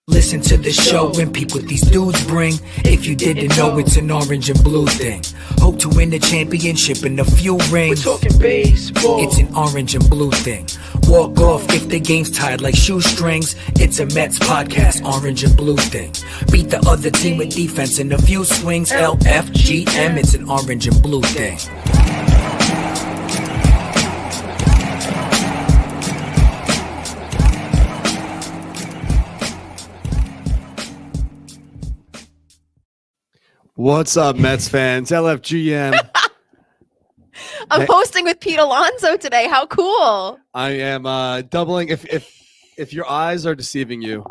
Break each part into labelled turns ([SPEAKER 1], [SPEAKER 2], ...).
[SPEAKER 1] Listen to the show and peep what these dudes bring. If you didn't know, it's an orange and blue thing. Hope to win the championship and a few rings. We're talking baseball. It's an orange and blue thing. Walk off if the game's tied like shoestrings. It's a Mets podcast, orange and blue thing. Beat the other team with defense and a few swings. LFGM, it's an orange and blue thing.
[SPEAKER 2] What's up, Mets fans? LFGM.
[SPEAKER 3] I'm hosting with Pete Alonso today. How cool.
[SPEAKER 2] I am doubling. If your eyes are deceiving you,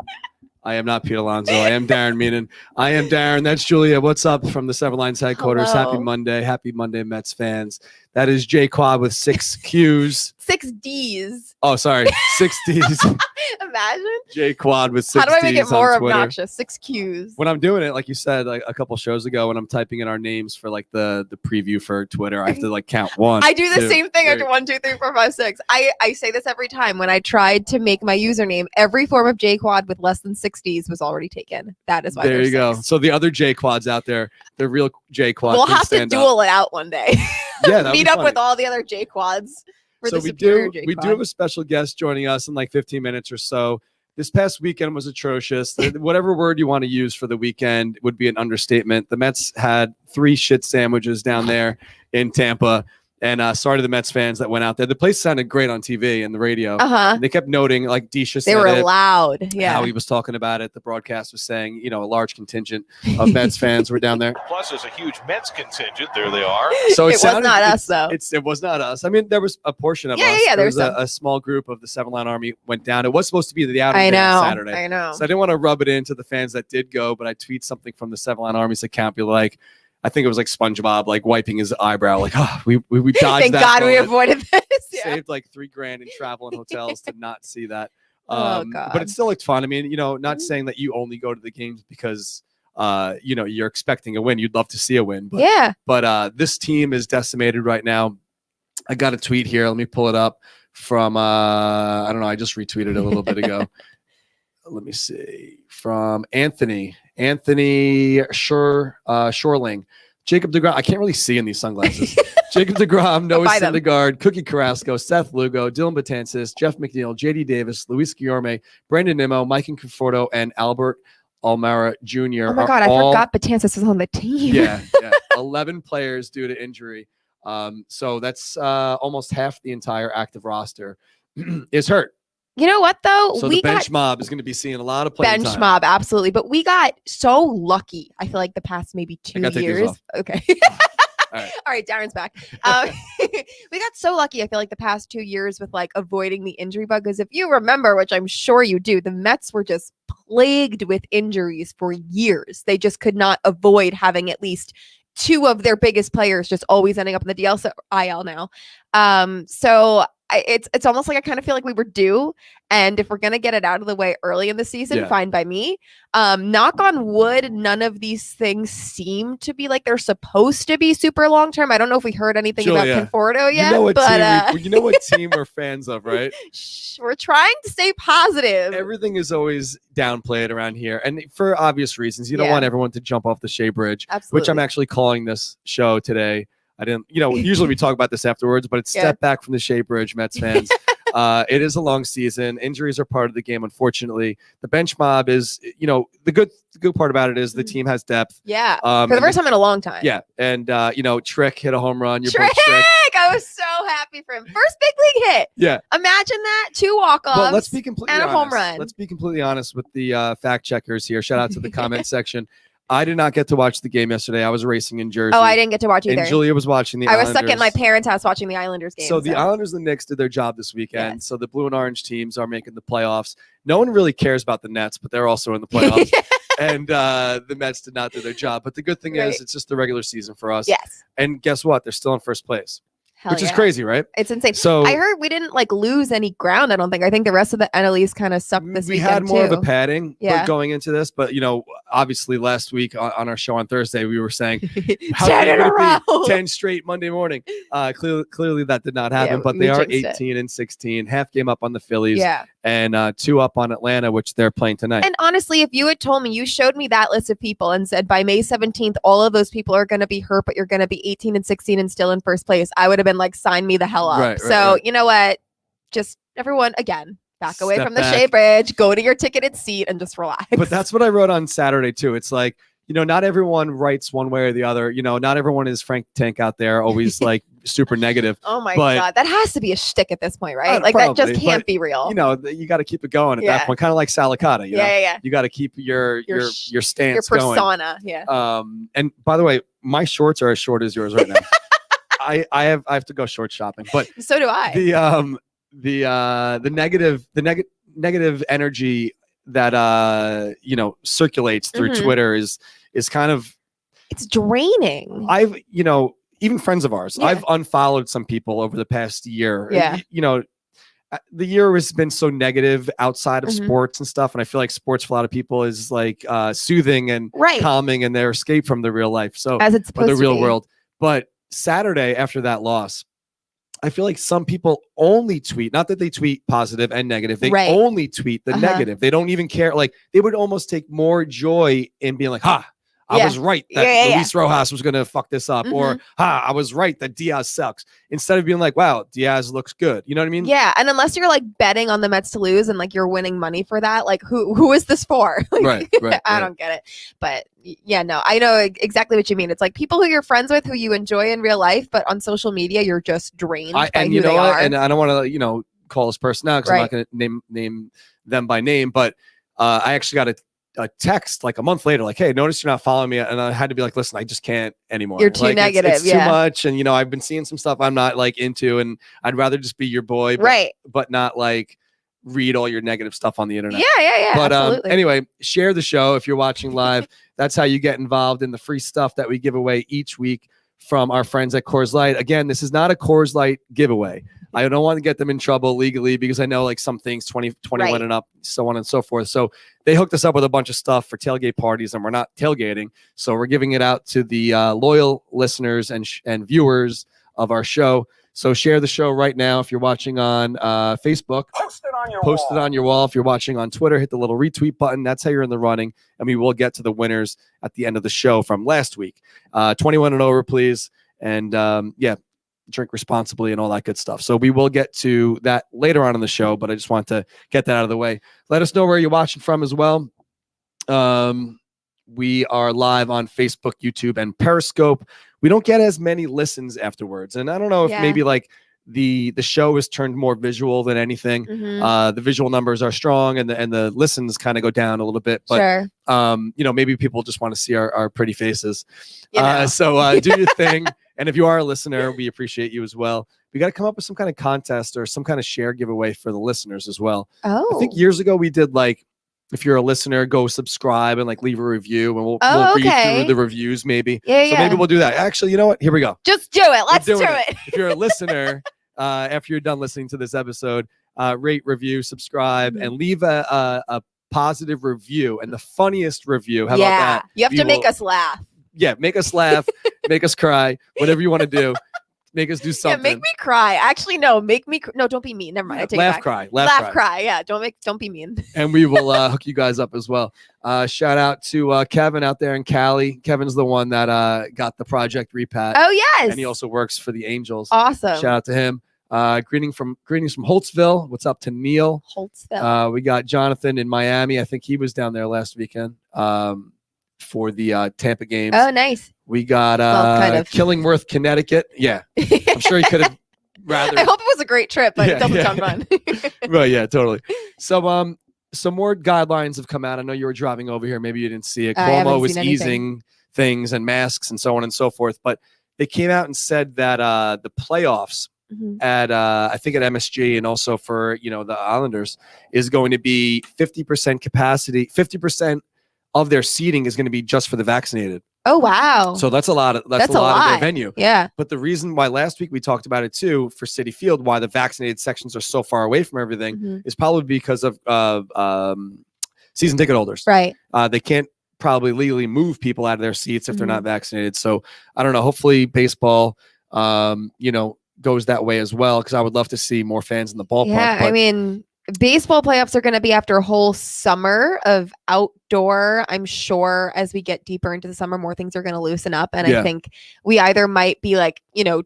[SPEAKER 2] I am not Pete Alonso. I am Darren Meenan. I am Darren. That's Julia. What's up from the Seven Lines headquarters?
[SPEAKER 3] Hello.
[SPEAKER 2] Happy Monday. Happy Monday, Mets fans. That is J Quad with 6 Qs.
[SPEAKER 3] 6 Ds.
[SPEAKER 2] Oh, sorry. 6 Ds.
[SPEAKER 3] Imagine.
[SPEAKER 2] J Quad with 6 Ds.
[SPEAKER 3] How do I make it more
[SPEAKER 2] on Twitter.
[SPEAKER 3] obnoxious? 6 Qs.
[SPEAKER 2] When I'm doing it, like you said, like a couple shows ago, when I'm typing in our names for like the preview for Twitter, I have to like count 1.
[SPEAKER 3] I do the
[SPEAKER 2] 2,
[SPEAKER 3] same thing
[SPEAKER 2] 3.
[SPEAKER 3] after 1, 2, 3, 4, 5, 6. I say this every time. When I tried to make my username, every form of J Quad with less than 6 Ds was already taken. That is why
[SPEAKER 2] there you go.
[SPEAKER 3] 6.
[SPEAKER 2] So the other J Quads out there, the real J Quad.
[SPEAKER 3] We'll have to duel it out one day.
[SPEAKER 2] Yeah,
[SPEAKER 3] meet up with all the other J Quads.
[SPEAKER 2] So we do have a special guest joining us in like 15 minutes or so. This past weekend was atrocious. Whatever word you want to use for the weekend would be an understatement. The Mets had 3 shit sandwiches down there in Tampa. And sorry to the Mets fans that went out there. The place sounded great on TV and the radio. They kept noting, like Disha said,
[SPEAKER 3] they were loud. Yeah,
[SPEAKER 2] how he was talking about it. The broadcast was saying, a large contingent of Mets fans were down there.
[SPEAKER 4] Plus, there's a huge Mets contingent. There they are.
[SPEAKER 2] So
[SPEAKER 3] it was not us, though.
[SPEAKER 2] It was not us. I mean, there was a portion of us.
[SPEAKER 3] Yeah.
[SPEAKER 2] There was a small group of the Seven Line Army went down. It was supposed to be the outing day on Saturday.
[SPEAKER 3] I know.
[SPEAKER 2] So I didn't want to rub it into the fans that did go, but I tweet something from the Seven Line Army's account, be like, I think it was like SpongeBob, like wiping his eyebrow, like, we dodged
[SPEAKER 3] Thank
[SPEAKER 2] that.
[SPEAKER 3] God
[SPEAKER 2] bullet.
[SPEAKER 3] we avoided this. Yeah.
[SPEAKER 2] Saved like $3,000 in travel and hotels to not see that.
[SPEAKER 3] Oh, God.
[SPEAKER 2] But it still looked fun. I mean, not saying that you only go to the games because, you're expecting a win. You'd love to see a win. But,
[SPEAKER 3] yeah.
[SPEAKER 2] But this team is decimated right now. I got a tweet here. Let me pull it up from, I don't know. I just retweeted a little bit ago. Let me see. From Anthony Shorling. Jacob DeGrom. I can't really see in these sunglasses. Jacob DeGrom, Noah Syndergaard, Cookie Carrasco, Seth Lugo, Dylan Betances, Jeff McNeil, JD Davis, Luis Guillorme, Brandon Nimmo, Mike Conforto, and Albert Almara Jr.
[SPEAKER 3] Oh my God, I forgot Betances was on the team.
[SPEAKER 2] Yeah. 11 players due to injury. So that's almost half the entire active roster is hurt.
[SPEAKER 3] You know what, though?
[SPEAKER 2] So the bench mob is going to be seeing a lot of playing time.
[SPEAKER 3] Bench mob, absolutely. But we got so lucky, I feel like, the past maybe 2 years. Okay. All right, Darren's back. We got so lucky, I feel like, the past 2 years with like avoiding the injury bug. Because if you remember, which I'm sure you do, the Mets were just plagued with injuries for years. They just could not avoid having at least 2 of their biggest players just always ending up in the IL now. So it's almost like I kind of feel like we were due. And if we're going to get it out of the way early in the season, fine by me. Knock on wood, none of these things seem to be like they're supposed to be super long term. I don't know if we heard anything about Conforto yet.
[SPEAKER 2] You know what team we're fans of, right?
[SPEAKER 3] We're trying to stay positive.
[SPEAKER 2] Everything is always downplayed around here. And for obvious reasons, you don't want everyone to jump off the Shea Bridge, which I'm actually calling this show today. I didn't, usually we talk about this afterwards, but it's step back from the Shea Bridge, Mets fans. It is a long season. Injuries are part of the game, unfortunately. The bench mob is, the good part about it is the team has depth.
[SPEAKER 3] Yeah. For the first time in a long time.
[SPEAKER 2] Yeah. And, Trick hit a home run.
[SPEAKER 3] Trick! I was so happy for him. First big league hit.
[SPEAKER 2] Yeah.
[SPEAKER 3] Imagine that. 2 walk-offs
[SPEAKER 2] well, let's be completely
[SPEAKER 3] and
[SPEAKER 2] honest.
[SPEAKER 3] A home run.
[SPEAKER 2] Let's be completely honest with the fact checkers here. Shout out to the comment section. I did not get to watch the game yesterday. I was racing in Jersey.
[SPEAKER 3] Oh, I didn't get to watch either.
[SPEAKER 2] And Julia was watching the
[SPEAKER 3] Islanders.
[SPEAKER 2] Islanders.
[SPEAKER 3] I was stuck at my parents' house watching the Islanders game.
[SPEAKER 2] So the Islanders and the Knicks did their job this weekend. Yes. So the blue and orange teams are making the playoffs. No one really cares about the Nets, but they're also in the playoffs. And the Mets did not do their job. But the good thing is it's just the regular season for us.
[SPEAKER 3] Yes.
[SPEAKER 2] And guess what? They're still in first place.
[SPEAKER 3] Hell
[SPEAKER 2] which is crazy, right?
[SPEAKER 3] It's insane.
[SPEAKER 2] So
[SPEAKER 3] I heard we didn't lose any ground. I don't think. I think the rest of the NL East kind of sucked this weekend.
[SPEAKER 2] We had more of a padding
[SPEAKER 3] Yeah.
[SPEAKER 2] going into this, but obviously last week on our show on Thursday, we were saying,
[SPEAKER 3] 10 in a row.
[SPEAKER 2] 10 straight Monday morning. Clearly that did not happen, but they are 18-16, half game up on the Phillies, and 2 up on Atlanta, which they're playing tonight.
[SPEAKER 3] And honestly, if you had told me, you showed me that list of people and said by May 17th, all of those people are going to be hurt, but you're going to be 18-16 and still in first place, I would have been like, sign me the hell up. Right. You know what? Just everyone, again, back away from the Shea Bridge, go to your ticketed seat and just relax.
[SPEAKER 2] But that's what I wrote on Saturday too. It's like, not everyone writes one way or the other. Not everyone is Frank Tank out there, always like super negative.
[SPEAKER 3] Oh my God. That has to be a shtick at this point, right? Like probably, that just can't be real.
[SPEAKER 2] You got to keep it going at that point. Kind of like Salicata. You got to keep your stance
[SPEAKER 3] your persona.
[SPEAKER 2] Going. And by the way, my shorts are as short as yours right now. I have to go short shopping, but
[SPEAKER 3] so do I.
[SPEAKER 2] The negative energy that circulates through Twitter is kind of,
[SPEAKER 3] it's draining.
[SPEAKER 2] I've even friends of ours, I've unfollowed some people over the past year. The year has been so negative outside of sports and stuff, and I feel like sports for a lot of people is like soothing and calming and their escape from the real life, so
[SPEAKER 3] as it's supposed
[SPEAKER 2] the real
[SPEAKER 3] to be.
[SPEAKER 2] world. But Saturday after that loss, I feel like some people only tweet, not that they tweet positive and negative. They only tweet the negative. They don't even care. Like they would almost take more joy in being like, I was right that Luis Rojas was going to fuck this up. Or, I was right that Diaz sucks. Instead of being like, wow, Diaz looks good. You know what I mean?
[SPEAKER 3] Yeah. And unless you're like betting on the Mets to lose and like you're winning money for that, like who is this for?
[SPEAKER 2] Right.
[SPEAKER 3] I don't get it. But no, I know exactly what you mean. It's like people who you're friends with, who you enjoy in real life, but on social media, you're just drained by who they are.
[SPEAKER 2] And I don't want to, call this person out because I'm not going to name them by name, but I actually got a text like a month later, like, hey, notice you're not following me. And I had to be like, listen, I just can't anymore.
[SPEAKER 3] You're too negative.
[SPEAKER 2] It's too much. And, I've been seeing some stuff I'm not like into, and I'd rather just be your boy, but not like read all your negative stuff on the internet.
[SPEAKER 3] Yeah.
[SPEAKER 2] But anyway, share the show if you're watching live. That's how you get involved in the free stuff that we give away each week from our friends at Coors Light. Again, this is not a Coors Light giveaway. I don't want to get them in trouble legally because I know like some things 21 and up, so on and so forth. So they hooked us up with a bunch of stuff for tailgate parties, and we're not tailgating. So we're giving it out to the loyal listeners and viewers of our show. So share the show right now if you're watching on Facebook. Post it on your wall. If you're watching on Twitter, hit the little retweet button. That's how you're in the running. And we will get to the winners at the end of the show from last week. 21 and over, please. And drink responsibly and all that good stuff. So we will get to that later on in the show, but I just want to get that out of the way. Let us know where you're watching from as well. We are live on Facebook, YouTube, and Periscope. We don't get as many listens afterwards. And I don't know if maybe like the show is turned more visual than anything. The visual numbers are strong and the listens kind of go down a little bit. But maybe people just want to see our pretty faces. So do your thing. And if you are a listener, we appreciate you as well. We got to come up with some kind of contest or some kind of share giveaway for the listeners as well. I think years ago we did like, if you're a listener, go subscribe and like leave a review, and we'll read through the reviews maybe. So maybe we'll do that. Actually, you know what? Here we go.
[SPEAKER 3] Just do it. Let's do it.
[SPEAKER 2] If you're a listener, after you're done listening to this episode, rate, review, subscribe, and leave a positive review, and the funniest review. How about that?
[SPEAKER 3] You have to make us laugh.
[SPEAKER 2] Yeah, make us laugh, make us cry, whatever you want to do. Make us do something.
[SPEAKER 3] Yeah, make me cry. Actually, no, no, don't be mean. Never mind. I take
[SPEAKER 2] laugh,
[SPEAKER 3] it back.
[SPEAKER 2] cry.
[SPEAKER 3] Laugh, cry. Yeah, don't be mean.
[SPEAKER 2] And we will hook you guys up as well. Shout out to Kevin out there in Cali. Kevin's the one that got the Project Repat.
[SPEAKER 3] Oh yes.
[SPEAKER 2] And he also works for the Angels.
[SPEAKER 3] Awesome.
[SPEAKER 2] Shout out to him. Greetings from Holtzville. What's up to Neil?
[SPEAKER 3] Holtzville.
[SPEAKER 2] We got Jonathan in Miami. I think he was down there last weekend. For the Tampa games.
[SPEAKER 3] Oh, nice.
[SPEAKER 2] We got Killingworth, Connecticut. Yeah. I'm sure he could have rather.
[SPEAKER 3] I hope it was a great trip, but it doesn't sound fun.
[SPEAKER 2] Right, yeah, totally. So some more guidelines have come out. I know you were driving over here. Maybe you didn't see it. Cuomo was easing things and masks and so on and so forth. But they came out and said that the playoffs at I think at MSG and also for the Islanders is going to be 50% capacity, 50% of their seating is going to be just for the vaccinated.
[SPEAKER 3] Oh, wow.
[SPEAKER 2] So that's a lot of their venue.
[SPEAKER 3] Yeah.
[SPEAKER 2] But the reason why last week we talked about it too for Citi Field, why the vaccinated sections are so far away from everything is probably because of season ticket holders.
[SPEAKER 3] Right.
[SPEAKER 2] They can't probably legally move people out of their seats if they're not vaccinated. So I don't know. Hopefully baseball, goes that way as well, because I would love to see more fans in the ballpark.
[SPEAKER 3] Yeah, I mean, baseball playoffs are going to be after a whole summer of outdoor. I'm sure as we get deeper into the summer, more things are going to loosen up. And I think we either might be like,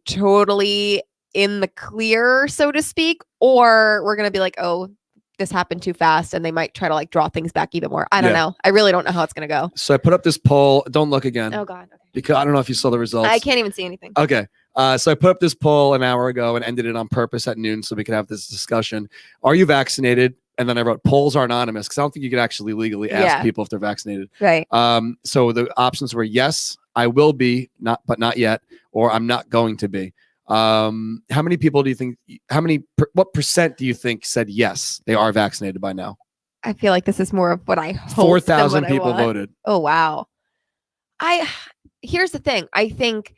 [SPEAKER 3] totally in the clear, so to speak, or we're going to be like, oh, this happened too fast, and they might try to like draw things back even more. I don't know. I really don't know how it's going to go.
[SPEAKER 2] So I put up this poll. Don't look again.
[SPEAKER 3] Oh God. Okay.
[SPEAKER 2] Because I don't know if you saw the results.
[SPEAKER 3] I can't even see anything.
[SPEAKER 2] Okay. So I put up this poll an hour ago and ended it on purpose at noon so we could have this discussion. Are you vaccinated? And then I wrote polls are anonymous, because I don't think you could actually legally ask people if they're vaccinated.
[SPEAKER 3] Right.
[SPEAKER 2] So the options were yes, I will be, but not yet, or I'm not going to be. How many people do you think? What percent do you think said yes, they are vaccinated by now?
[SPEAKER 3] I feel like this is more of what I hope.
[SPEAKER 2] 4,000 people voted.
[SPEAKER 3] Oh wow. Here's the thing. I think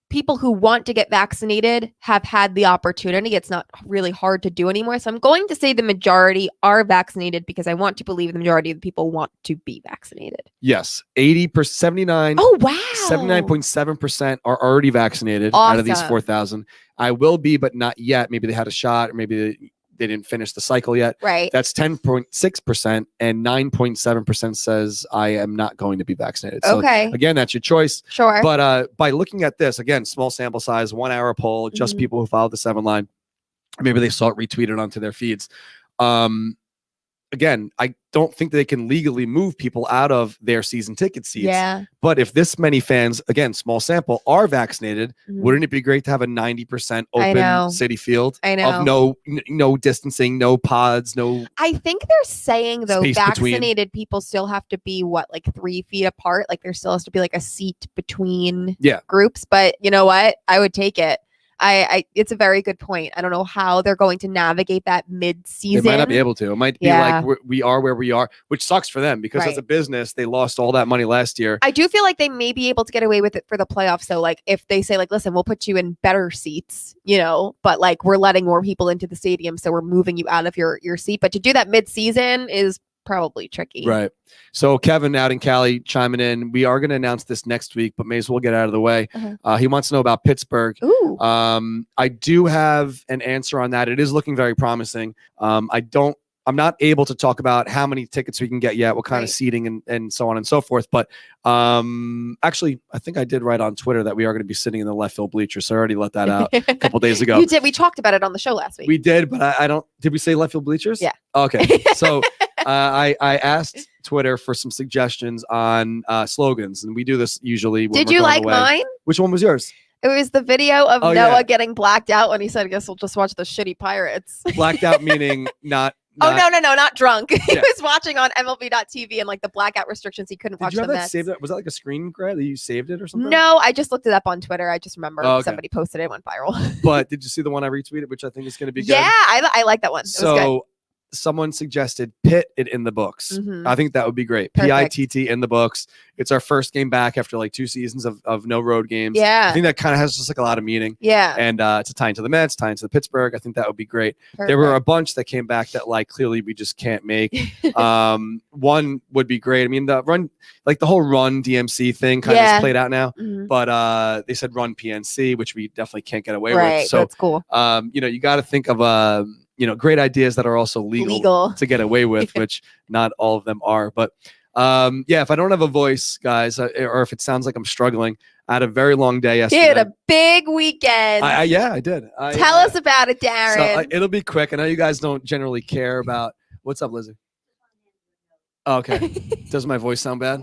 [SPEAKER 3] people who want to get vaccinated have had the opportunity. It's not really hard to do anymore. So I'm going to say the majority are vaccinated, because I want to believe the majority of the people want to be vaccinated.
[SPEAKER 2] Yes. 80%, 79.
[SPEAKER 3] Oh, wow.
[SPEAKER 2] 79.7% are already vaccinated out of these 4,000. I will be, but not yet. Maybe they had a shot, or maybe they didn't finish the cycle yet.
[SPEAKER 3] Right.
[SPEAKER 2] That's 10.6%, and 9.7% says I am not going to be vaccinated. So again, that's your choice.
[SPEAKER 3] Sure.
[SPEAKER 2] But by looking at this, again, small sample size, 1 hour poll, just people who followed the 7 line, maybe they saw it retweeted onto their feeds. Again, I don't think they can legally move people out of their season ticket seats.
[SPEAKER 3] Yeah.
[SPEAKER 2] But if this many fans, again, small sample, are vaccinated, wouldn't it be great to have a 90% open City Field?
[SPEAKER 3] I know.
[SPEAKER 2] Of no distancing, no pods, no.
[SPEAKER 3] I think they're saying though, vaccinated people still have to be like 3 feet apart. Like there still has to be like a seat between groups. But you know what? I would take it. It's a very good point. I don't know how they're going to navigate that mid-season.
[SPEAKER 2] They might not be able to. It might be like we are where we are, which sucks for them, because as a business, they lost all that money last year.
[SPEAKER 3] I do feel like they may be able to get away with it for the playoffs. So like if they say like, listen, we'll put you in better seats, but like we're letting more people into the stadium, so we're moving you out of your seat. But to do that mid-season is probably tricky.
[SPEAKER 2] Right. So Kevin out in Cali chiming in. We are going to announce this next week, but may as well get out of the way. He wants to know about Pittsburgh.
[SPEAKER 3] Ooh.
[SPEAKER 2] I do have an answer on that. It is looking very promising. I'm not able to talk about how many tickets we can get yet, what kind of seating and so on and so forth. But actually, I think I did write on Twitter that we are going to be sitting in the left field bleachers. So I already let that out a couple days ago.
[SPEAKER 3] You did. We talked about it on the show last week.
[SPEAKER 2] We did, but I don't. Did we say left field bleachers?
[SPEAKER 3] Yeah.
[SPEAKER 2] Okay. So I asked Twitter for some suggestions on slogans, and we do this usually. When
[SPEAKER 3] did you like mine?
[SPEAKER 2] Which one was yours?
[SPEAKER 3] It was the video of Noah getting blacked out when he said, I guess we'll just watch the shitty Pirates.
[SPEAKER 2] Blacked out meaning not.
[SPEAKER 3] Oh, no, not drunk. He was watching on MLB.TV, and like the blackout restrictions, he couldn't watch the Mets.
[SPEAKER 2] Was that like a screen grab that you saved it or something?
[SPEAKER 3] No, I just looked it up on Twitter. I just remember somebody posted it, and went viral.
[SPEAKER 2] But did you see the one I retweeted, which I think is going to be good?
[SPEAKER 3] Yeah, I like that one. It was good.
[SPEAKER 2] Someone suggested pit it in the books. I think that would be great.
[SPEAKER 3] Perfect.
[SPEAKER 2] PITT in the books. It's our first game back after like 2 seasons of no road games.
[SPEAKER 3] Yeah.
[SPEAKER 2] I think that kind of has just like a lot of meaning.
[SPEAKER 3] Yeah.
[SPEAKER 2] And to tie into the Mets, tie into the Pittsburgh. I think that would be great. Perfect. There were a bunch that came back that like clearly we just can't make. One would be great. I mean, the run, like the whole run DMC thing kind of is played out now. But they said run PNC, which we definitely can't get away with. So
[SPEAKER 3] that's cool.
[SPEAKER 2] You got to think of great ideas that are also legal to get away with, which not all of them are. But if I don't have a voice, guys, or if it sounds like I'm struggling, I had a very long day yesterday.
[SPEAKER 3] You had a big weekend.
[SPEAKER 2] I did.
[SPEAKER 3] Tell us about it, Darren.
[SPEAKER 2] So, it'll be quick. I know you guys don't generally care about. What's up, Lizzie? Okay. Does my voice sound bad?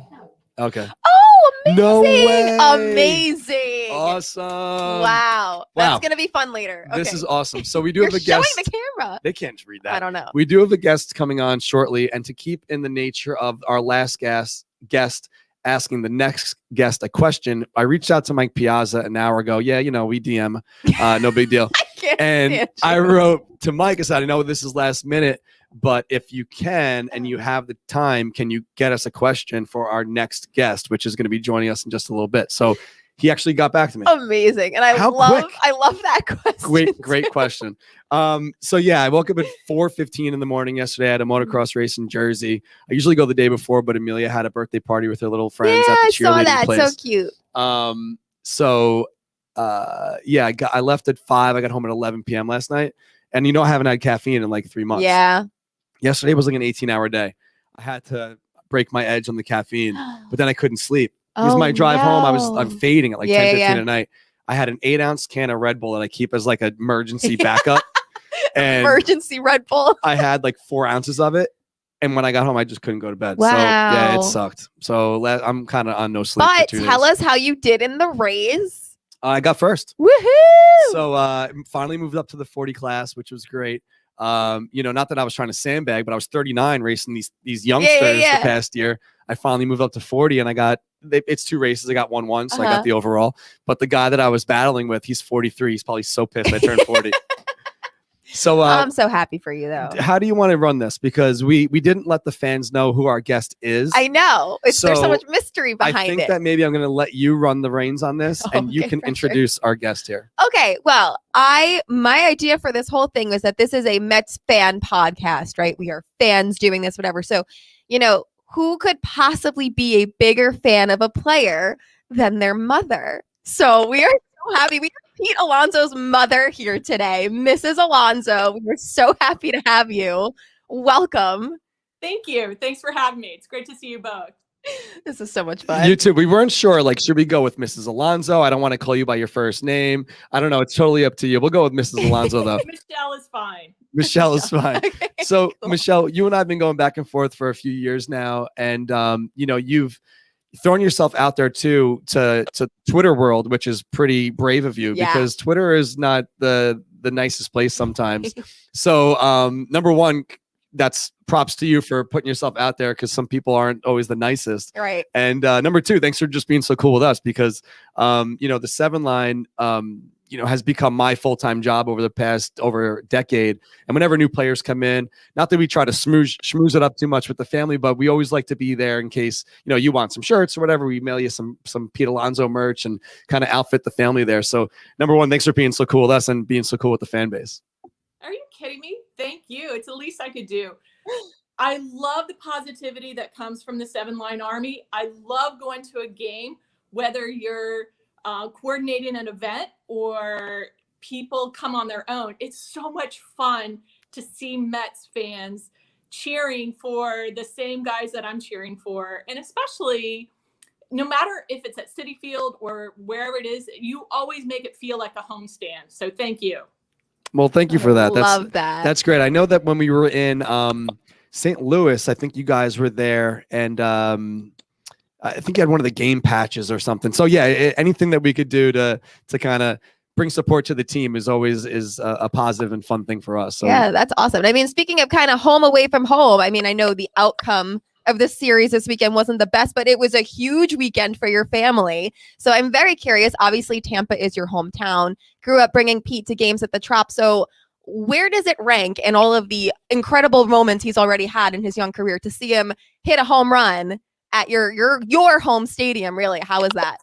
[SPEAKER 2] Okay.
[SPEAKER 3] Oh, amazing.
[SPEAKER 2] No way.
[SPEAKER 3] Amazing.
[SPEAKER 2] Awesome.
[SPEAKER 3] Wow. That's going to be fun later. Okay.
[SPEAKER 2] This is awesome. So we do have a guest.
[SPEAKER 3] Showing the camera.
[SPEAKER 2] They can't read that.
[SPEAKER 3] I don't know.
[SPEAKER 2] We do have a guest coming on shortly. And to keep in the nature of our last guest asking the next guest a question, I reached out to Mike Piazza an hour ago. Yeah, we DM. No big deal. I wrote to Mike, I said, I know this is last minute, but if you can and you have the time, can you get us a question for our next guest, which is going to be joining us in just a little bit? So He actually got back to me.
[SPEAKER 3] Amazing. And I love that question.
[SPEAKER 2] Great question. So yeah, I woke up at 4:15 in the morning yesterday. I had a motocross race in Jersey. I usually go the day before, but Amelia had a birthday party with her little friends at the cheerleading place.
[SPEAKER 3] So cute.
[SPEAKER 2] I left at 5. I got home at 11 p.m. last night. And I haven't had caffeine in like 3 months.
[SPEAKER 3] Yeah.
[SPEAKER 2] Yesterday was like an 18-hour day. I had to break my edge on the caffeine, but then I couldn't sleep. Because my drive home, I'm fading at like 10:15 at night. I had an 8-ounce can of Red Bull that I keep as like an emergency backup. And
[SPEAKER 3] emergency Red Bull.
[SPEAKER 2] I had like 4 ounces of it. And when I got home, I just couldn't go to bed.
[SPEAKER 3] Wow.
[SPEAKER 2] So yeah, it sucked. So I'm kind of on no sleep.
[SPEAKER 3] But tell us how you did in the race.
[SPEAKER 2] I got first.
[SPEAKER 3] Woohoo!
[SPEAKER 2] So finally moved up to the 40 class, which was great. Not that I was trying to sandbag, but I was 39 racing these youngsters the past year. I finally moved up to 40 and it's 2 races. I got 1-1, so I got the overall. But the guy that I was battling with, he's 43. He's probably so pissed I turned 40. So
[SPEAKER 3] I'm so happy for you though.
[SPEAKER 2] How do you want to run this? Because we didn't let the fans know who our guest is.
[SPEAKER 3] I know. There's so much mystery behind it.
[SPEAKER 2] I think that maybe I'm going to let you run the reins on this and you can introduce our guest here.
[SPEAKER 3] Okay. Well, my idea for this whole thing was that this is a Mets fan podcast, right? We are fans doing this, whatever. So, who could possibly be a bigger fan of a player than their mother? So we are so happy. We have Pete Alonso's mother here today, Mrs. Alonzo. We're so happy to have you. Welcome.
[SPEAKER 5] Thank you. Thanks for having me. It's great to see you both.
[SPEAKER 3] This is so much fun.
[SPEAKER 2] You too. We weren't sure, should we go with Mrs. Alonzo? I don't want to call you by your first name. I don't know. It's totally up to you. We'll go with Mrs. Alonzo, though.
[SPEAKER 5] Michelle is fine.
[SPEAKER 2] Michelle is fine.
[SPEAKER 3] Okay,
[SPEAKER 2] so, cool. Michelle, you and I have been going back and forth for a few years now. And, you've thrown yourself out there, too, to Twitter world, which is pretty brave of you because Twitter is not the nicest place sometimes. So, number one, that's props to you for putting yourself out there because some people aren't always the nicest.
[SPEAKER 3] Right.
[SPEAKER 2] And number two, thanks for just being so cool with us because, the 7 line, has become my full-time job over a decade. And whenever new players come in, not that we try to schmooze it up too much with the family, but we always like to be there in case, you want some shirts or whatever. We mail you some Pete Alonso merch and kind of outfit the family there. So number one, thanks for being so cool with us and being so cool with the fan base.
[SPEAKER 5] Are you kidding me? Thank you. It's the least I could do. I love the positivity that comes from the 7 line army. I love going to a game, whether you're coordinating an event or people come on their own. It's so much fun to see Mets fans cheering for the same guys that I'm cheering for. And especially no matter if it's at Citi Field or wherever it is, you always make it feel like a home stand. So thank you.
[SPEAKER 2] Well, thank you for that.
[SPEAKER 3] Love that.
[SPEAKER 2] That's great. I know that when we were in St. Louis, I think you guys were there and I think you had one of the game patches or something. So yeah, anything that we could do to kind of bring support to the team is always a positive and fun thing for us. So.
[SPEAKER 3] Yeah, that's awesome. I mean, speaking of kind of home away from home, I mean, I know the outcome of the series this weekend wasn't the best, but it was a huge weekend for your family. So I'm very curious. Obviously, Tampa is your hometown. Grew up bringing Pete to games at the Trop. So where does it rank in all of the incredible moments he's already had in his young career to see him hit a home run at your home stadium? Really, how was that?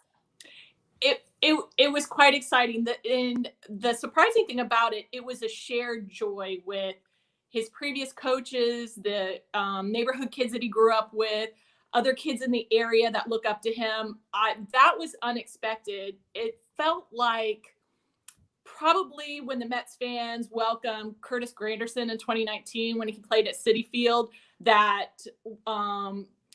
[SPEAKER 5] It was quite exciting. And the surprising thing about it, it was a shared joy with his previous coaches, the neighborhood kids that he grew up with, other kids in the area that look up to him. That was unexpected. It felt like probably when the Mets fans welcomed Curtis Granderson in 2019 when he played at Citi Field, that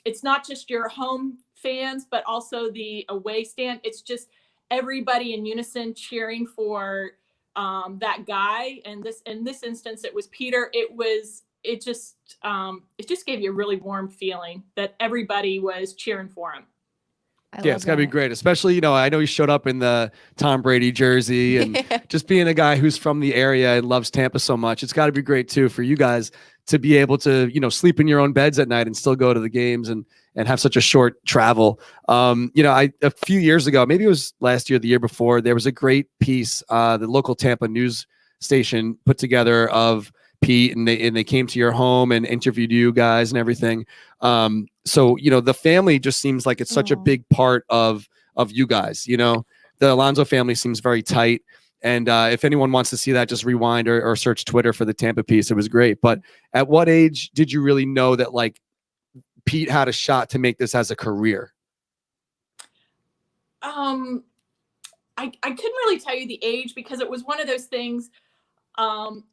[SPEAKER 5] it's not just your home fans, but also the away stand. It's just everybody in unison cheering for that guy. And in this instance, it was Peter. It just gave you a really warm feeling that everybody was cheering for him.
[SPEAKER 2] Yeah, it's got to be great, especially, I know he showed up in the Tom Brady jersey and just being a guy who's from the area and loves Tampa so much. It's got to be great, too, for you guys to be able to, sleep in your own beds at night and still go to the games and have such a short travel. A few years ago, maybe it was last year, the year before, there was a great piece the local Tampa news station put together of Pete, and they came to your home and interviewed you guys and everything. So, the family just seems like it's such a big part of of you guys. You know, the Alonzo family seems very tight. And if anyone wants to see that, just rewind or search Twitter for the Tampa piece. It was great. But at what age did you really know that like Pete had a shot to make this as a career?
[SPEAKER 5] I couldn't really tell you the age because it was one of those things.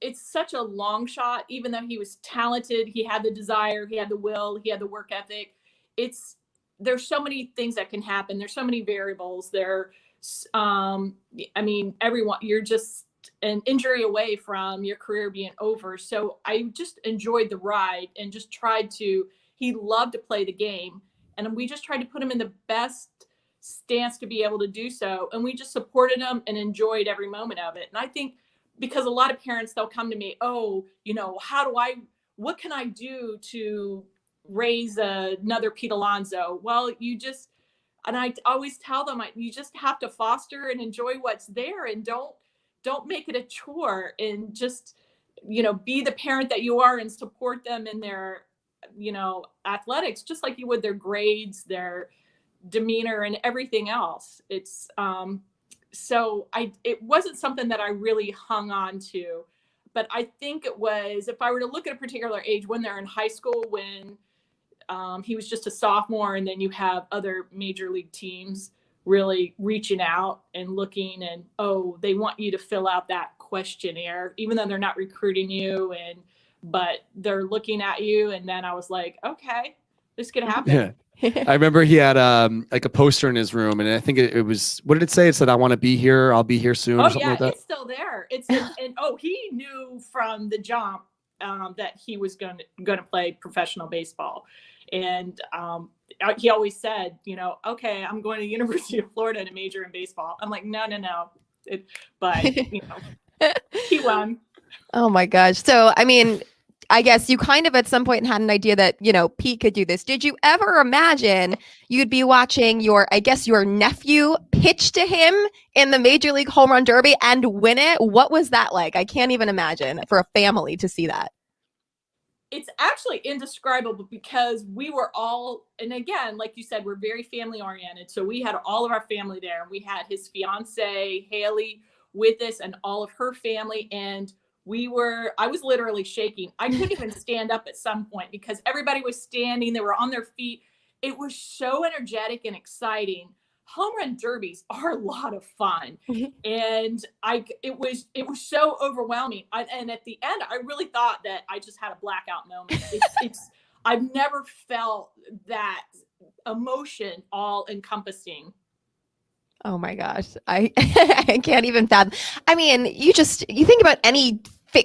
[SPEAKER 5] It's such a long shot, even though he was talented, he had the desire, he had the will, he had the work ethic. There's so many things that can happen. There's so many variables there. I mean, you're just an injury away from your career being over. So I just enjoyed the ride and just he loved to play the game. And we just tried to put him in the best stance to be able to do so. And we just supported him and enjoyed every moment of it. And I think because a lot of parents, they'll come to me, oh, you know, what can I do to raise another Pete Alonso? Well, and I always tell them, you just have to foster and enjoy what's there, and don't make it a chore, and just, you know, be the parent that you are and support them in their, you know, athletics, just like you would their grades, their demeanor, and everything else. It's so it wasn't something that I really hung on to, but I think it was, if I were to look at a particular age, when they're in high school, when he was just a sophomore, and then you have other major league teams really reaching out and looking, and they want you to fill out that questionnaire, even though they're not recruiting you, but they're looking at you. And then I was like, okay, this could happen.
[SPEAKER 2] Yeah. I remember he had like a poster in his room, and I think it was, what did it say? It said, "I want to be here. I'll be here soon."
[SPEAKER 5] Oh,
[SPEAKER 2] or something
[SPEAKER 5] yeah,
[SPEAKER 2] like that.
[SPEAKER 5] it's still there. He knew from the jump that he was going to play professional baseball. And he always said, you know, okay, I'm going to University of Florida to major in baseball. I'm like, no. But, you know, he won.
[SPEAKER 3] Oh my gosh. So, I mean, I guess you kind of at some point had an idea that, you know, Pete could do this. Did you ever imagine you'd be watching your nephew pitch to him in the Major League Home Run Derby and win it? What was that like? I can't even imagine for a family to see that.
[SPEAKER 5] It's actually indescribable because we were all, and again, like you said, we're very family oriented. So we had all of our family there. We had his fiance, Haley, with us, and all of her family. And I was literally shaking. I couldn't even stand up at some point because everybody was standing. They were on their feet. It was so energetic and exciting. Home run derbies are a lot of fun. And it was so overwhelming. And at the end, I really thought that I just had a blackout moment. I've never felt that emotion all encompassing.
[SPEAKER 3] Oh my gosh. I can't even fathom. I mean, you think about any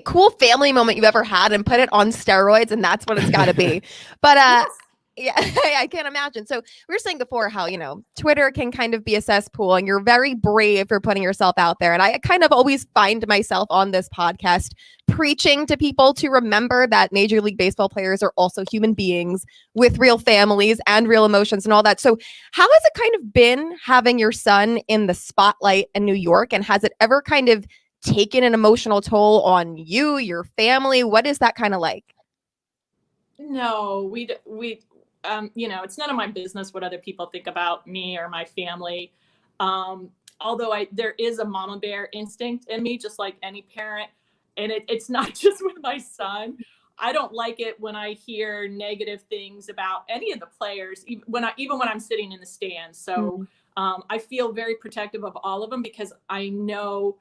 [SPEAKER 3] cool family moment you've ever had and put it on steroids, and that's what it's got to be. But
[SPEAKER 5] Yes.
[SPEAKER 3] Yeah, I can't imagine. So we were saying before how, you know, Twitter can kind of be a cesspool, and you're very brave for putting yourself out there. And I kind of always find myself on this podcast preaching to people to remember that Major League Baseball players are also human beings with real families and real emotions and all that. So how has it kind of been having your son in the spotlight in New York? And has it ever kind of taken an emotional toll on you, your family? What is that kind of like?
[SPEAKER 5] No, we you know, it's none of my business what other people think about me or my family. Although there is a Momma Bear instinct in me, just like any parent. And it's not just with my son. I don't like it when I hear negative things about any of the players, even when I'm sitting in the stands. So I feel very protective of all of them because I know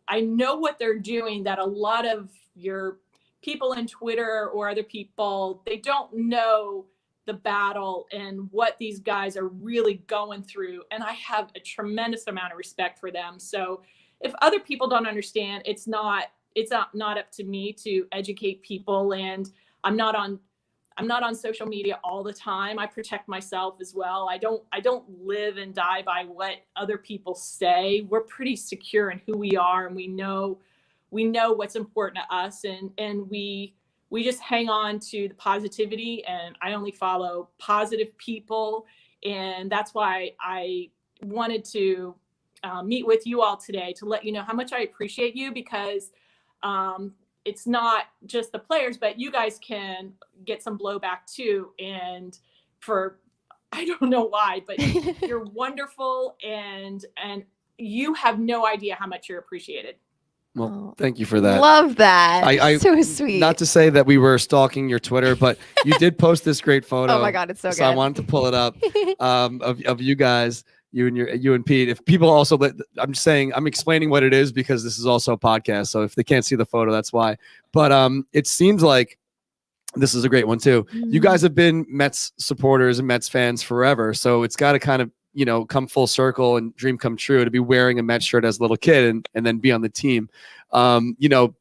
[SPEAKER 5] what they're doing, that a lot of your people in Twitter or other people, they don't know the battle and what these guys are really going through. And I have a tremendous amount of respect for them. So if other people don't understand, it's not up to me to educate people. And I'm not on social media all the time. I protect myself as well. I don't live and die by what other people say. We're pretty secure in who we are, and we know what's important to us, and we just hang on to the positivity, and I only follow positive people. And that's why I wanted to meet with you all today to let you know how much I appreciate you, because it's not just the players, but you guys can get some blowback too. And for I don't know why, but you're wonderful, and you have no idea how much you're appreciated.
[SPEAKER 2] Well, thank you for that.
[SPEAKER 3] Love that.
[SPEAKER 2] I
[SPEAKER 3] so sweet.
[SPEAKER 2] Not to say that we were stalking your Twitter, but you did post this great photo.
[SPEAKER 3] Oh my God, it's so good.
[SPEAKER 2] So I wanted to pull it up of you guys, you and Pete. If people also, I'm just saying, I'm explaining what it is because this is also a podcast. So if they can't see the photo, that's why. But it seems like this is a great one too. You guys have been Mets supporters and Mets fans forever. So it's got to kind of, come full circle and dream come true to be wearing a Mets shirt as a little kid and then be on the team.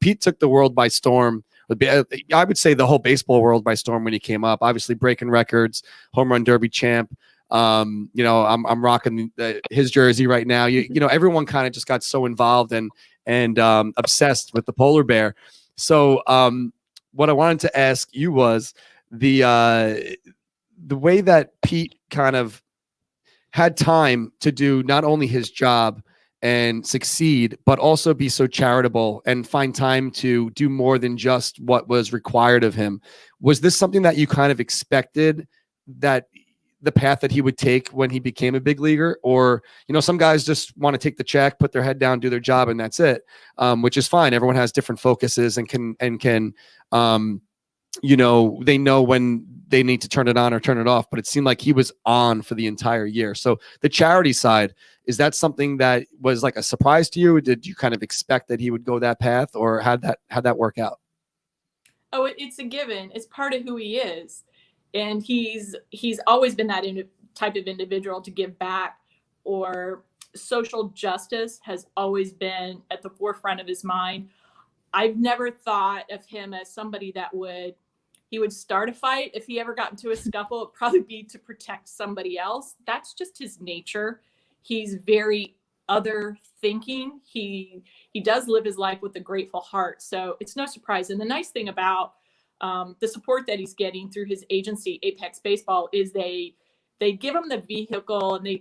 [SPEAKER 2] Pete took the world by storm. I would say the whole baseball world by storm when he came up, obviously breaking records, home run derby champ. I'm rocking his jersey right now. Everyone kind of just got so involved and obsessed with the polar bear. So what I wanted to ask you was the way that Pete kind of had time to do not only his job and succeed, but also be so charitable and find time to do more than just what was required of him. Was this something that you kind of expected, that the path that he would take when he became a big leaguer? Or, some guys just want to take the check, put their head down, do their job, and that's it, which is fine. Everyone has different focuses and can they know when they need to turn it on or turn it off, but it seemed like he was on for the entire year. So the charity side, is that something that was like a surprise to you? Did you kind of expect that he would go that path, or how'd that work out?
[SPEAKER 5] Oh, it's a given. It's part of who he is. And he's always been that type of individual to give back, or social justice has always been at the forefront of his mind. I've never thought of him as somebody that he would start a fight. If he ever got into a scuffle, it'd probably be to protect somebody else. That's just his nature. He's very other thinking. He does live his life with a grateful heart. So it's no surprise. And the nice thing about the support that he's getting through his agency, Apex Baseball, is they give him the vehicle, and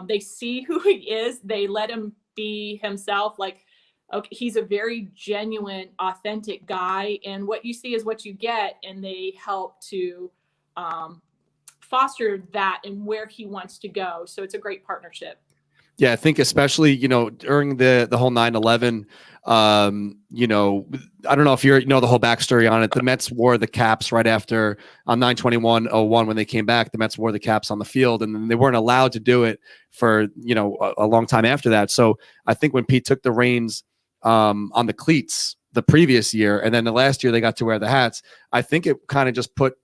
[SPEAKER 5] they see who he is. They let him be himself. Like, okay, he's a very genuine, authentic guy, and what you see is what you get, and they help to foster that and where he wants to go. So it's a great partnership.
[SPEAKER 2] Yeah, I think especially, during the whole 9/11, I don't know if you know the whole backstory on it. The Mets wore the caps right after on 9/21/01 when they came back. The Mets wore the caps on the field, and then they weren't allowed to do it for a long time after that. So I think when Pete took the reins on the cleats the previous year, and then the last year they got to wear the hats, I think it kind of just put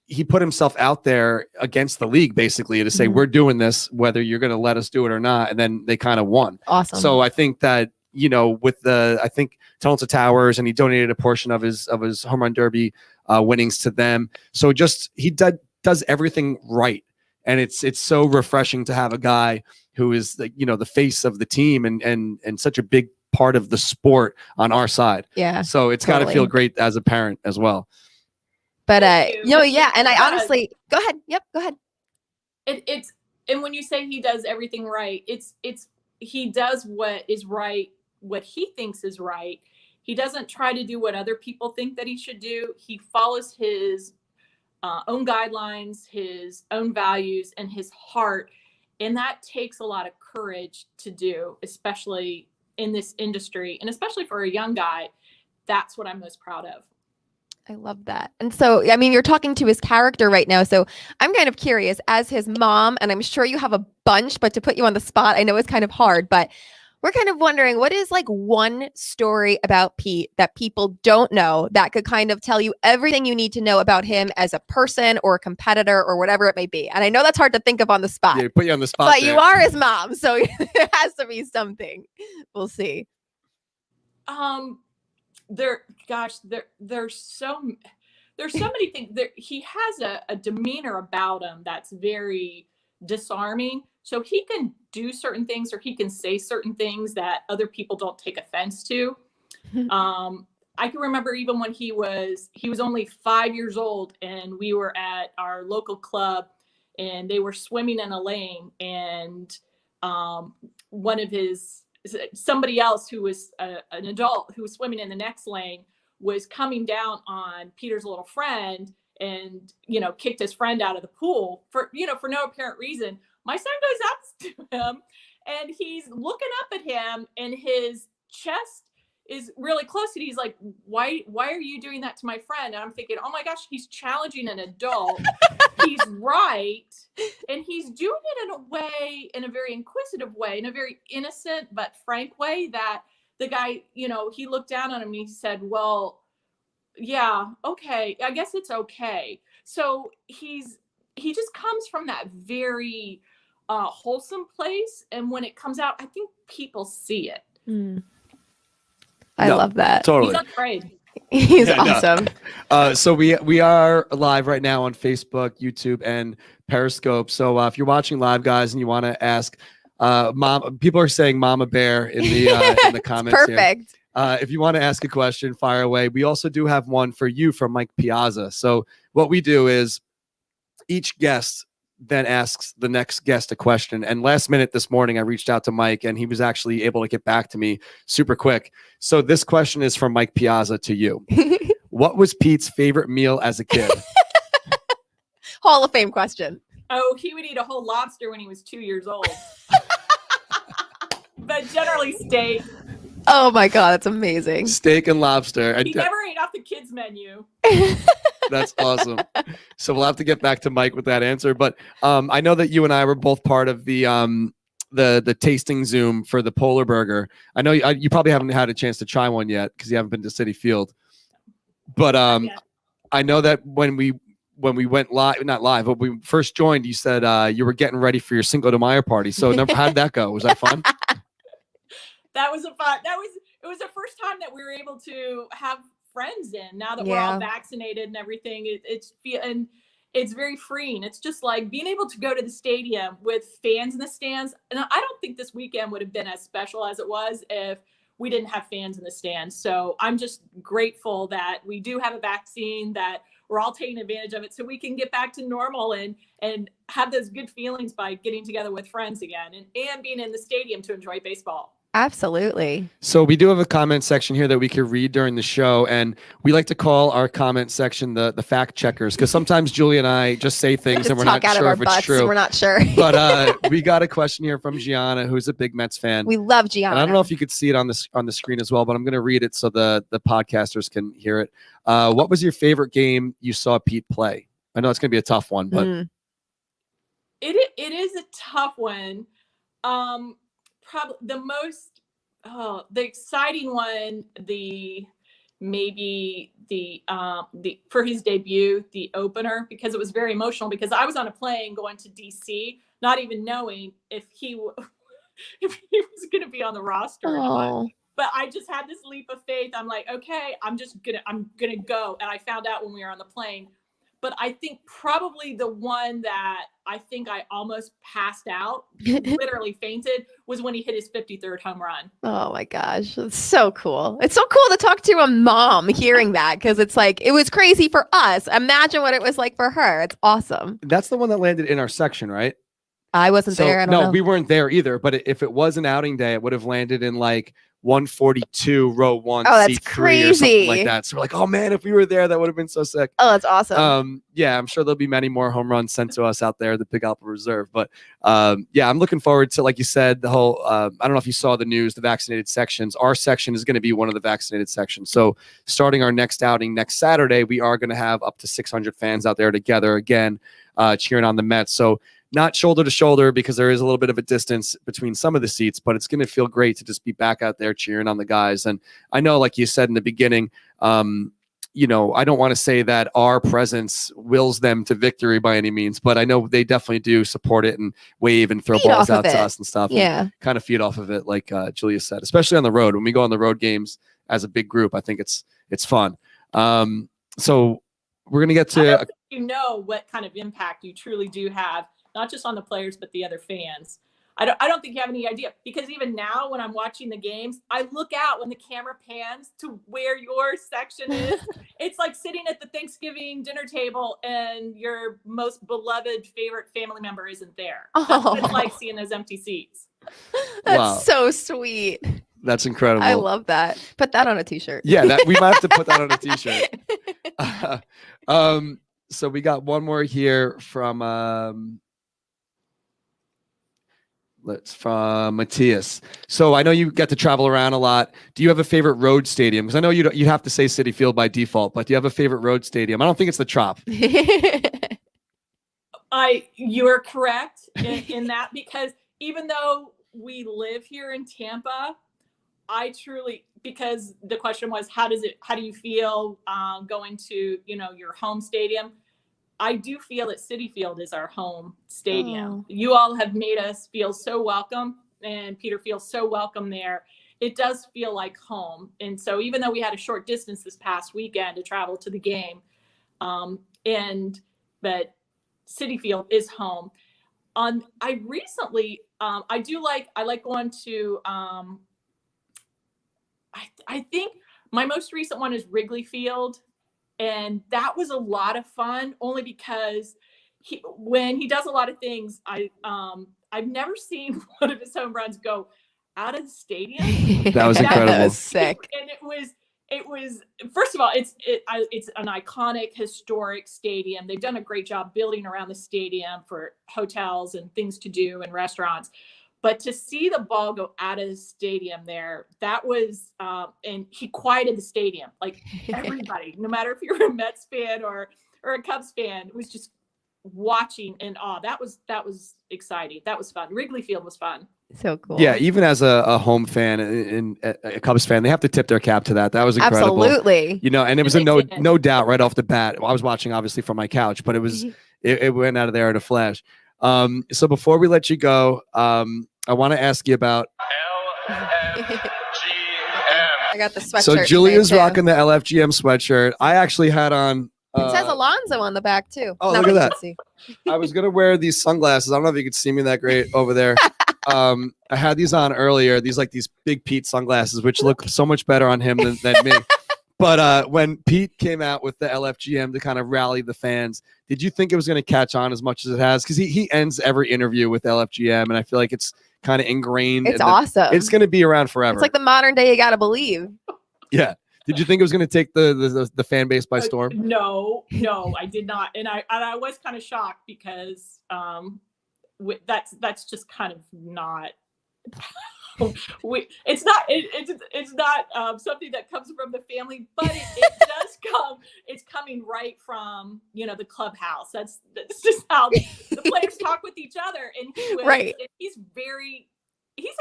[SPEAKER 2] himself out there against the league, basically, to say, we're doing this, whether you're going to let us do it or not. And then they kind of won.
[SPEAKER 3] Awesome.
[SPEAKER 2] So I think that, with I think Tunnel to Towers, and he donated a portion of his home run derby winnings to them. So just, he does everything right. And it's so refreshing to have a guy who is the face of the team and such a big part of the sport on our side.
[SPEAKER 3] Yeah.
[SPEAKER 2] So it's got to feel great as a parent as well.
[SPEAKER 3] But yeah, and I honestly, go ahead. Yep, go ahead.
[SPEAKER 5] And when you say he does everything right, he does what is right, what he thinks is right. He doesn't try to do what other people think that he should do. He follows his own guidelines, his own values, and his heart, and that takes a lot of courage to do, especially in this industry, and especially for a young guy. That's what I'm most proud of.
[SPEAKER 3] I love that. And so, I mean, you're talking to his character right now. So I'm kind of curious as his mom, and I'm sure you have a bunch, but to put you on the spot, I know it's kind of hard, but we're kind of wondering, what is like one story about Pete that people don't know that could kind of tell you everything you need to know about him as a person or a competitor or whatever it may be? And I know that's hard to think of on the spot.
[SPEAKER 2] Yeah, put you on the spot.
[SPEAKER 3] But there. You are his mom, so there has to be something. We'll see.
[SPEAKER 5] There's so many things. He has a demeanor about him that's very disarming. So he can do certain things, or he can say certain things that other people don't take offense to. I can remember even when he was only 5 years old, and we were at our local club, and they were swimming in a lane, and somebody else who was an adult who was swimming in the next lane was coming down on Peter's little friend, and kicked his friend out of the pool for no apparent reason. My son goes up to him and he's looking up at him and his chest is really close, and he's like, why are you doing that to my friend? And I'm thinking, oh my gosh, he's challenging an adult. He's right, and he's doing it in a very inquisitive way, in a very innocent but frank way, that the guy, he looked down on him and he said, well, yeah, okay, I guess it's okay. So he just comes from that very wholesome place, and when it comes out, I think people see it.
[SPEAKER 3] I love that.
[SPEAKER 2] Totally.
[SPEAKER 5] He's not afraid.
[SPEAKER 3] He's awesome.
[SPEAKER 2] No. So we are live right now on Facebook, YouTube, and Periscope. So if you're watching live, guys, and you want to ask, people are saying Momma Bear in the comments.
[SPEAKER 3] Perfect.
[SPEAKER 2] Here. If you want to ask a question, fire away. We also do have one for you from Mike Piazza. So what we do is each guest then asks the next guest a question. And last minute this morning, I reached out to Mike and he was actually able to get back to me super quick. So this question is from Mike Piazza to you. What was Pete's favorite meal as a kid?
[SPEAKER 3] Hall of Fame question.
[SPEAKER 5] Oh, he would eat a whole lobster when he was 2 years old. But generally steak.
[SPEAKER 3] Oh my God, that's amazing.
[SPEAKER 2] Steak and lobster.
[SPEAKER 5] He never ate off the kids' menu.
[SPEAKER 2] That's awesome. So we'll have to get back to Mike with that answer. But I know that you and I were both part of the tasting Zoom for the Polar Burger. I know you probably haven't had a chance to try one yet because you haven't been to Citi Field. But I know that when we went live, not live, but we first joined, you said you were getting ready for your Cinco de Mayo party. So how did that go? Was that fun?
[SPEAKER 5] That was it was the first time that we were able to have friends in, now that we're all vaccinated and everything. It's very freeing. It's just like being able to go to the stadium with fans in the stands. And I don't think this weekend would have been as special as it was if we didn't have fans in the stands. So I'm just grateful that we do have a vaccine, that we're all taking advantage of it so we can get back to normal and have those good feelings by getting together with friends again and being in the stadium to enjoy baseball.
[SPEAKER 3] Absolutely.
[SPEAKER 2] So we do have a comment section here that we could read during the show, and we like to call our comment section the fact checkers, because sometimes Julie and I just say things and we're not sure if it's true.
[SPEAKER 3] We're not sure.
[SPEAKER 2] But we got a question here from Gianna, who's a big Mets fan.
[SPEAKER 3] We love Gianna.
[SPEAKER 2] And I don't know if you could see it on the screen as well, but I'm going to read it so the podcasters can hear it. What was your favorite game you saw Pete play? I know it's going to be a tough one, but
[SPEAKER 5] it is a tough one. Probably the most, the exciting one, for his debut, the opener, because it was very emotional, because I was on a plane going to DC, not even knowing if he was going to be on the roster or not. But I just had this leap of faith. I'm like, okay, I'm going to go. And I found out when we were on the plane. But I think probably the one that I think I almost passed out, literally fainted, was when he hit his 53rd home run.
[SPEAKER 3] Oh my gosh. It's so cool. It's so cool to talk to a mom hearing that, because it's like, it was crazy for us. Imagine what it was like for her. It's awesome.
[SPEAKER 2] That's the one that landed in our section, right?
[SPEAKER 3] I wasn't there. I don't know.
[SPEAKER 2] We weren't there either. But if it was an outing day, it would have landed in like 142 row 1 seat 3 or something like that. So we're like, oh man, if we were there, that would have been so sick.
[SPEAKER 3] Oh, that's awesome.
[SPEAKER 2] Yeah, I'm sure there'll be many more home runs sent to us out there at the Big Apple Reserve. But yeah, I'm looking forward to, like you said, the whole I don't know if you saw the news, the vaccinated sections. Our section is going to be one of the vaccinated sections. So starting our next outing next Saturday, we are going to have up to 600 fans out there together again, cheering on the Mets. So not shoulder to shoulder, because there is a little bit of a distance between some of the seats, but it's going to feel great to just be back out there cheering on the guys. And I know, like you said in the beginning, I don't want to say that our presence wills them to victory by any means, but I know they definitely do support it and wave and throw balls out to us and stuff.
[SPEAKER 3] Yeah.
[SPEAKER 2] And kind of feed off of it, like Julia said, especially on the road. When we go on the road games as a big group, I think it's fun. So we're going to get to...
[SPEAKER 5] what kind of impact you truly do have, not just on the players, but the other fans. I don't think you have any idea, because even now when I'm watching the games, I look out when the camera pans to where your section is. It's like sitting at the Thanksgiving dinner table and your most beloved favorite family member isn't there. That's what it's like seeing those empty seats.
[SPEAKER 3] That's so sweet.
[SPEAKER 2] That's incredible.
[SPEAKER 3] I love that. Put that on a t-shirt.
[SPEAKER 2] Yeah, we might have to put that on a t-shirt. So we got one more here from from Matthias. So I know you get to travel around a lot. Do you have a favorite road stadium? Because I know you have to say Citi Field by default, but do you have a favorite road stadium? I don't think it's the Trop.
[SPEAKER 5] You are correct in that, because even though we live here in Tampa, I truly, because the question was, how do you feel going to, your home stadium? I do feel that Citi Field is our home stadium. Oh. You all have made us feel so welcome, and Peter feels so welcome there. It does feel like home. And so even though we had a short distance this past weekend to travel to the game, but Citi Field is home. I like going to, I think my most recent one is Wrigley Field. And that was a lot of fun, only because when he does a lot of things, I've never seen one of his home runs go out of the stadium.
[SPEAKER 2] That was incredible.
[SPEAKER 3] That was sick.
[SPEAKER 5] And it was first of all, it's an iconic, historic stadium. They've done a great job building around the stadium for hotels and things to do and restaurants. But to see the ball go out of the stadium there, that was, and he quieted the stadium. Like everybody, no matter if you're a Mets fan or a Cubs fan, was just watching in awe. That was exciting. That was fun. Wrigley Field was fun.
[SPEAKER 3] So cool.
[SPEAKER 2] Yeah, even as a home fan and a Cubs fan, they have to tip their cap to that. That was incredible.
[SPEAKER 3] Absolutely.
[SPEAKER 2] And it was a no doubt right off the bat. Well, I was watching obviously from my couch, but it was it went out of there in a flash. So before we let you go, I want to ask you about
[SPEAKER 3] LFGM. I got the sweatshirt.
[SPEAKER 2] So Julia's rocking the LFGM sweatshirt. I actually had on.
[SPEAKER 3] It says Alonso on the back too.
[SPEAKER 2] Oh, look at that! I was gonna wear these sunglasses. I don't know if you could see me that great over there. I had these on earlier. These big Pete sunglasses, which look so much better on him than me. But when Pete came out with the LFGM to kind of rally the fans, did you think it was going to catch on as much as it has? Because he ends every interview with LFGM, and I feel like it's kind of ingrained.
[SPEAKER 3] It's awesome.
[SPEAKER 2] It's going to be around forever.
[SPEAKER 3] It's like the modern day. You got to believe. Yeah.
[SPEAKER 2] Did you think it was going to take the fan base by storm?
[SPEAKER 5] No, I did not, and I was kind of shocked because that's just kind of not. It's not something that comes from the family, but it does come. It's coming right from the clubhouse. That's just how the players talk with each other, and
[SPEAKER 3] right.
[SPEAKER 5] And he's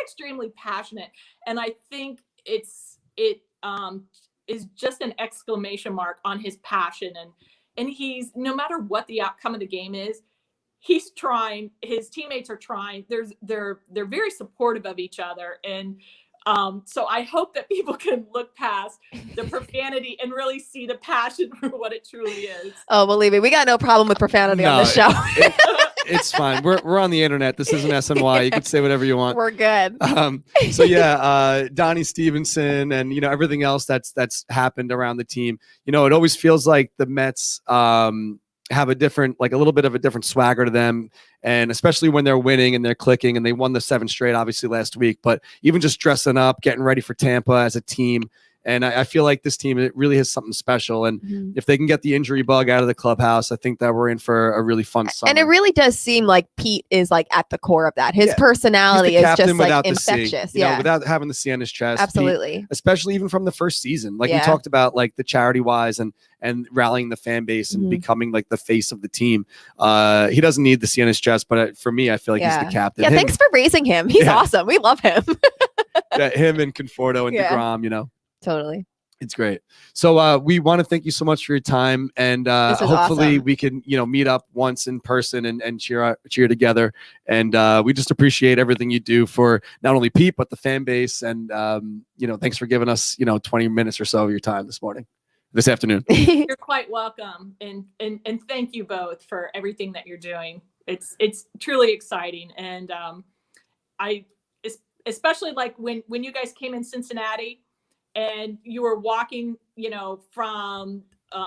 [SPEAKER 5] extremely passionate, and I think it is just an exclamation mark on his passion, and he's, no matter what the outcome of the game is, he's trying. His teammates are trying. They're very supportive of each other, and so I hope that people can look past the profanity and really see the passion for what it truly is.
[SPEAKER 3] Oh, believe me, we got no problem with profanity on the show.
[SPEAKER 2] It's fine. We're on the internet. This isn't SNY. You can say whatever you want.
[SPEAKER 3] We're good.
[SPEAKER 2] So yeah, Donnie Stevenson and everything else that's happened around the team. It always feels like the Mets have a little bit of a different swagger to them, and especially when they're winning and they're clicking, and they won the 7 straight obviously last week, but even just dressing up, getting ready for Tampa as a team. And I feel like this team, it really has something special. And if they can get the injury bug out of the clubhouse, I think that we're in for a really fun summer.
[SPEAKER 3] And it really does seem like Pete is at the core of that. His personality is just infectious.
[SPEAKER 2] Without having the C on his chest.
[SPEAKER 3] Absolutely.
[SPEAKER 2] Pete, especially even from the first season. We talked about the charity wise and rallying the fan base and becoming the face of the team. He doesn't need the C on his chest, but for me, I feel like he's the captain.
[SPEAKER 3] Yeah, thanks for raising him. He's awesome. We love him.
[SPEAKER 2] Him and Conforto and DeGrom,
[SPEAKER 3] Totally.
[SPEAKER 2] It's great. So we want to thank you so much for your time, and hopefully we can meet up once in person and cheer together. And we just appreciate everything you do for not only Pete but the fan base. And thanks for giving us 20 minutes or so of your time this afternoon.
[SPEAKER 5] You're quite welcome, and thank you both for everything that you're doing. It's truly exciting, and I especially when you guys came in Cincinnati. And you were walking, from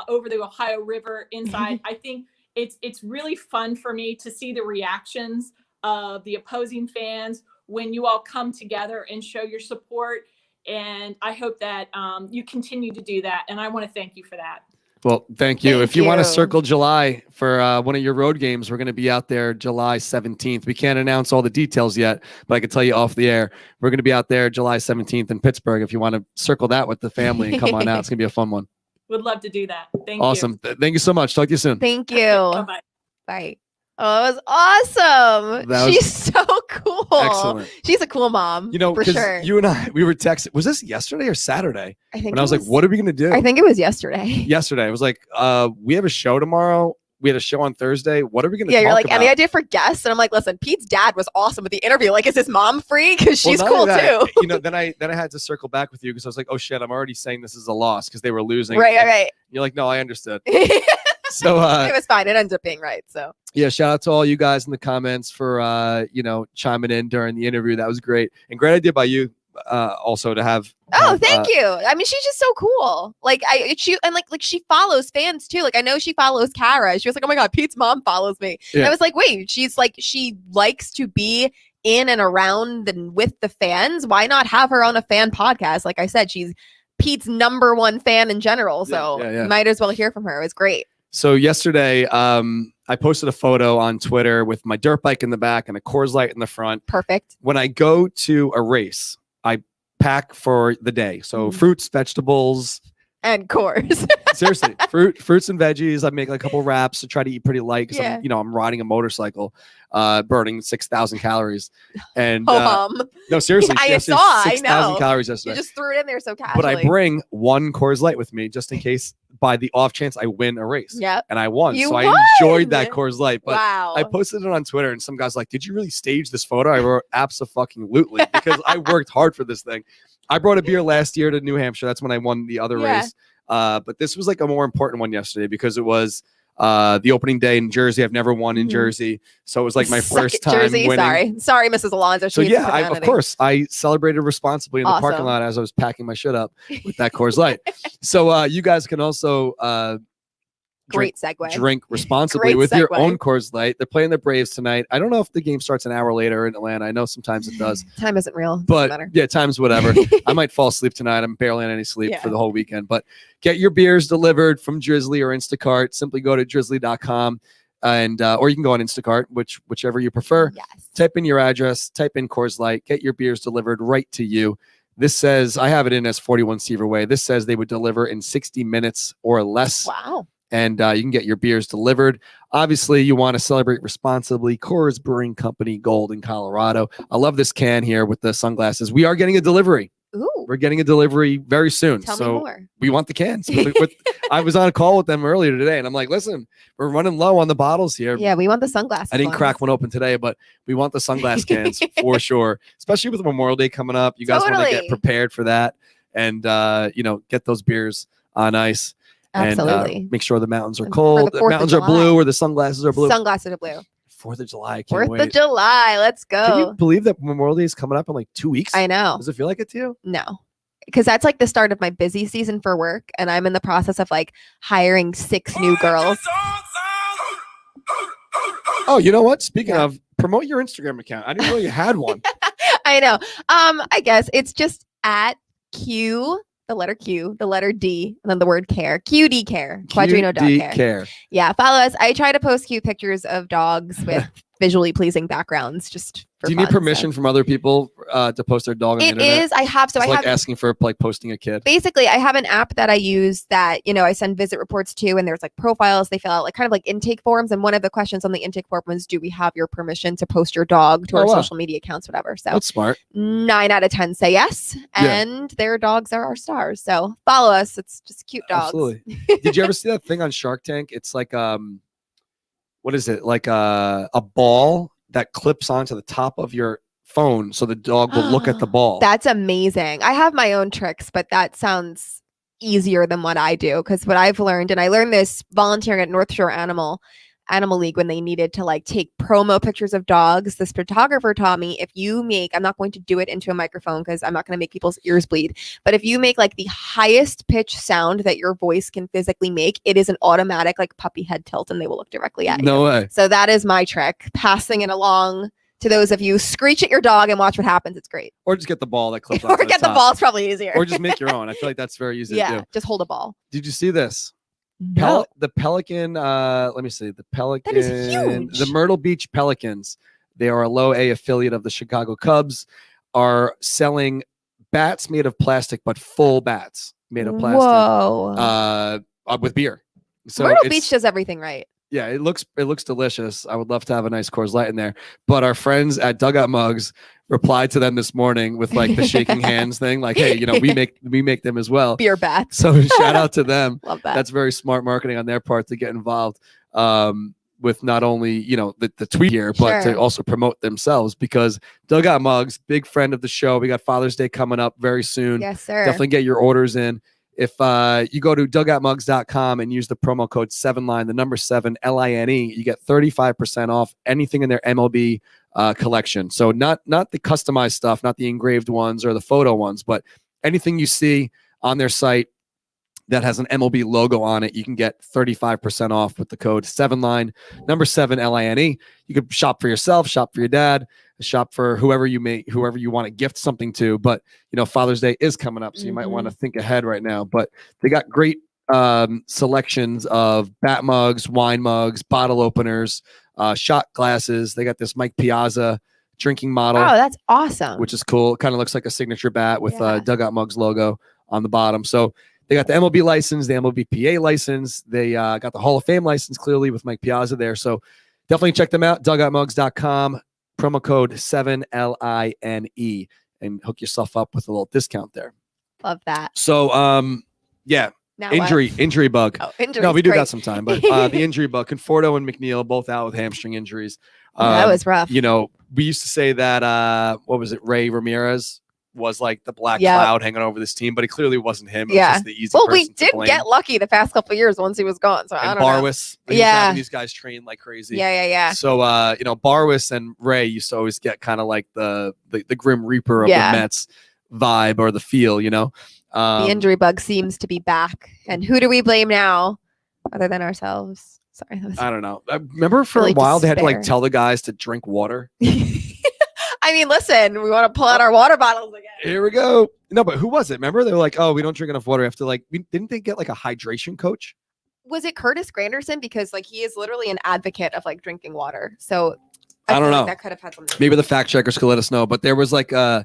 [SPEAKER 5] over the Ohio River inside. I think it's really fun for me to see the reactions of the opposing fans when you all come together and show your support. And I hope that you continue to do that. And I want to thank you for that.
[SPEAKER 2] Well, thank you. If you want to circle July for one of your road games, we're going to be out there July 17th. We can't announce all the details yet, but I can tell you off the air, we're going to be out there July 17th in Pittsburgh. If you want to circle that with the family and come on out, it's going to be a fun one.
[SPEAKER 5] Would love to do that. Thank you.
[SPEAKER 2] Awesome. Thank you so much. Talk to you soon.
[SPEAKER 3] Thank you.
[SPEAKER 5] Bye-bye.
[SPEAKER 3] Bye. Oh, it was awesome. She's so cool.
[SPEAKER 2] Excellent.
[SPEAKER 3] She's a cool mom.
[SPEAKER 2] For
[SPEAKER 3] sure.
[SPEAKER 2] You and I, we were texting. Was this yesterday or Saturday?
[SPEAKER 3] I think.
[SPEAKER 2] When I was like, what are we going to do?
[SPEAKER 3] I think it was yesterday.
[SPEAKER 2] Yesterday. It was like, we have a show tomorrow. We had a show on Thursday. What are we going to talk about?
[SPEAKER 3] You're like, any idea for guests? And I'm like, listen, Pete's dad was awesome with the interview. Like, is his mom free? Because she's cool too.
[SPEAKER 2] Then I had to circle back with you because I was like, oh shit, I'm already saying this is a loss because they were losing.
[SPEAKER 3] Right.
[SPEAKER 2] You're like, no, I understood. So
[SPEAKER 3] it was fine. It ends up being right. So
[SPEAKER 2] yeah, shout out to all you guys in the comments for chiming in during the interview. That was great and great idea by you also to have.
[SPEAKER 3] Thank you. I mean, she's just so cool. Like she follows fans too. Like I know she follows Kara. She was like, oh my god, Pete's mom follows me. Yeah. And I was like, wait, she's like she likes to be in and around and with the fans. Why not have her on a fan podcast? Like I said, she's Pete's #1 fan in general. So you might as well hear from her. It was great.
[SPEAKER 2] So yesterday, I posted a photo on Twitter with my dirt bike in the back and a Coors Light in the front.
[SPEAKER 3] Perfect.
[SPEAKER 2] When I go to a race, I pack for the day. So fruits, vegetables,
[SPEAKER 3] and Coors.
[SPEAKER 2] Seriously, fruits and veggies. I make like a couple wraps to try to eat pretty light because I'm riding a motorcycle, burning 6,000 calories. And no, seriously,
[SPEAKER 3] I saw.
[SPEAKER 2] 6,000 calories yesterday.
[SPEAKER 3] You just threw it in there so casually.
[SPEAKER 2] But I bring one Coors Light with me just in case, by the off chance, I win a race.
[SPEAKER 3] Yep.
[SPEAKER 2] And I won. I enjoyed that Coors Light. But I posted it on Twitter, and some guy's like, "Did you really stage this photo?" I wrote, "Abso-fucking-lutely," because I worked hard for this thing. I brought a beer last year to New Hampshire. That's when I won the other race. But this was like a more important one yesterday because it was the opening day in Jersey. I've never won in Jersey, so it was like my first time
[SPEAKER 3] Jersey,
[SPEAKER 2] winning.
[SPEAKER 3] Sorry, Mrs. Alonzo.
[SPEAKER 2] So of course, I celebrated responsibly in the parking lot as I was packing my shit up with that Coors Light. So you guys can also drink responsibly with your own Coors Light. They're playing the Braves tonight. I don't know if the game starts an hour later in Atlanta. I know sometimes it does.
[SPEAKER 3] Time isn't real.
[SPEAKER 2] But time's whatever. I might fall asleep tonight. I'm barely on any sleep for the whole weekend. But get your beers delivered from Drizly or Instacart. Simply go to drizly.com and or you can go on Instacart, whichever you prefer.
[SPEAKER 3] Yes.
[SPEAKER 2] Type in your address, type in Coors Light, get your beers delivered right to you. This says, I have it in as 41 Seaver Way. This says they would deliver in 60 minutes or less.
[SPEAKER 3] Wow.
[SPEAKER 2] And you can get your beers delivered. Obviously, you want to celebrate responsibly. Coors Brewing Company, Golden, Colorado. I love this can here with the sunglasses. We are getting a delivery.
[SPEAKER 3] Ooh.
[SPEAKER 2] We're getting a delivery very soon.
[SPEAKER 3] Tell me more.
[SPEAKER 2] We want the cans. I was on a call with them earlier today, and I'm like, listen, we're running low on the bottles here.
[SPEAKER 3] Yeah, we want the sunglasses.
[SPEAKER 2] I didn't crack one open today, but we want the sunglass cans for sure, especially with Memorial Day coming up. You guys want to get prepared for that and, get those beers on ice.
[SPEAKER 3] Absolutely.
[SPEAKER 2] And make sure the mountains are cold. The mountains are blue or the sunglasses are blue.
[SPEAKER 3] Sunglasses are blue.
[SPEAKER 2] 4th of July. I can't wait.
[SPEAKER 3] 4th of July. Let's go.
[SPEAKER 2] Can you believe that Memorial Day is coming up in like 2 weeks?
[SPEAKER 3] I know.
[SPEAKER 2] Does it feel like it to you?
[SPEAKER 3] No. Because that's like the start of my busy season for work. And I'm in the process of like hiring 6 new girls.
[SPEAKER 2] Oh, you know what? Speaking of, promote your Instagram account. I didn't know you had one.
[SPEAKER 3] I know. I guess it's just at Q. The letter Q, the letter D, and then the word care. QD care. Quadrino dog care. Yeah, follow us. I try to post cute pictures of dogs with visually pleasing backgrounds just for
[SPEAKER 2] Do you need permission from other people to post their dog on the internet?
[SPEAKER 3] It is. I have. So
[SPEAKER 2] it's
[SPEAKER 3] I
[SPEAKER 2] like
[SPEAKER 3] have
[SPEAKER 2] asking for like posting a kid.
[SPEAKER 3] Basically, I have an app that I use that, I send visit reports to, and there's like profiles they fill out, like kind of like intake forms. And one of the questions on the intake form was, do we have your permission to post your dog to our social media accounts, whatever. So
[SPEAKER 2] that's smart.
[SPEAKER 3] 9 out of 10 say yes. And their dogs are our stars. So follow us. It's just cute dogs.
[SPEAKER 2] Absolutely. Did you ever see that thing on Shark Tank? It's like, what is it? Like a ball that clips onto the top of your phone so the dog will look at the ball.
[SPEAKER 3] That's amazing. I have my own tricks, but that sounds easier than what I do, because what I've learned, and I learned this volunteering at North Shore Animal League when they needed to like take promo pictures of dogs. This photographer taught me, if you make, I'm not going to do it into a microphone because I'm not going to make people's ears bleed, but if you make like the highest pitch sound that your voice can physically make, it is an automatic like puppy head tilt and they will look directly at you.
[SPEAKER 2] No way.
[SPEAKER 3] So that is my trick, passing it along to those of you. Screech at your dog and watch what happens. It's great.
[SPEAKER 2] Or just get the ball that clips
[SPEAKER 3] or get the ball. It's probably easier.
[SPEAKER 2] Or just make your own. I feel like that's very easy to do.
[SPEAKER 3] Just hold a ball.
[SPEAKER 2] Did you see this?
[SPEAKER 3] No.
[SPEAKER 2] The Pelican, let me see. The Pelican,
[SPEAKER 3] that is huge.
[SPEAKER 2] The Myrtle Beach Pelicans, they are a low A affiliate of the Chicago Cubs, are selling bats made of plastic, but full bats made of plastic.
[SPEAKER 3] Whoa.
[SPEAKER 2] With beer. So
[SPEAKER 3] Myrtle Beach does everything right.
[SPEAKER 2] Yeah, it looks delicious. I would love to have a nice Coors Light in there. But our friends at Dugout Mugs replied to them this morning with like the shaking hands thing, like, hey, we make them as well.
[SPEAKER 3] Beer bats.
[SPEAKER 2] So shout out to them.
[SPEAKER 3] Love that.
[SPEAKER 2] That's very smart marketing on their part to get involved with not only the tweet here, but to also promote themselves, because Dugout Mugs, big friend of the show. We got Father's Day coming up very soon.
[SPEAKER 3] Yes, sir.
[SPEAKER 2] Definitely get your orders in. If you go to dugoutmugs.com and use the promo code 7line, the number 7 LINE, you get 35% off anything in their MLB collection. So not the customized stuff, not the engraved ones or the photo ones, but anything you see on their site that has an MLB logo on it, you can get 35% off with the code 7line, number 7 LINE. You could shop for yourself, shop for your dad, shop for whoever you want to gift something to. But Father's Day is coming up, so you might want to think ahead right now. But they got great selections of bat mugs, wine mugs, bottle openers, shot glasses. They got this Mike Piazza drinking model.
[SPEAKER 3] Oh, that's awesome.
[SPEAKER 2] Which is cool. It kind of looks like a signature bat with Dugout Mugs logo on the bottom. So they got the MLB license, the MLBPA license. They got the Hall of Fame license, clearly, with Mike Piazza there. So definitely check them out, dugoutmugs.com, promo code 7LINE, and hook yourself up with a little discount there.
[SPEAKER 3] Love that.
[SPEAKER 2] So, injury bug.
[SPEAKER 3] Oh, injury.
[SPEAKER 2] No, we do got some time, but the injury bug. Conforto and McNeil both out with hamstring injuries.
[SPEAKER 3] That was rough.
[SPEAKER 2] We used to say that, Ray Ramirez was like the black cloud hanging over this team, but it clearly wasn't him. It was just the easy
[SPEAKER 3] we did get lucky the past couple of years once he was gone. So I don't know.
[SPEAKER 2] These guys train like crazy.
[SPEAKER 3] Yeah.
[SPEAKER 2] So Barwis and Ray used to always get kind of like the Grim Reaper of the Mets vibe or the feel,
[SPEAKER 3] the injury bug seems to be back. And who do we blame now other than ourselves? Sorry.
[SPEAKER 2] I don't know. I remember for a while they had to like tell the guys to drink water.
[SPEAKER 3] I mean, listen, we want to pull out our water bottles again.
[SPEAKER 2] Here we go. No, but who was it? Remember, they were like, "Oh, we don't drink enough water." We have to didn't they get like a hydration coach?
[SPEAKER 3] Was it Curtis Granderson? Because he is literally an advocate of drinking water. So
[SPEAKER 2] I don't know.
[SPEAKER 3] That could have had something.
[SPEAKER 2] Maybe the fact checkers could let us know. But there was a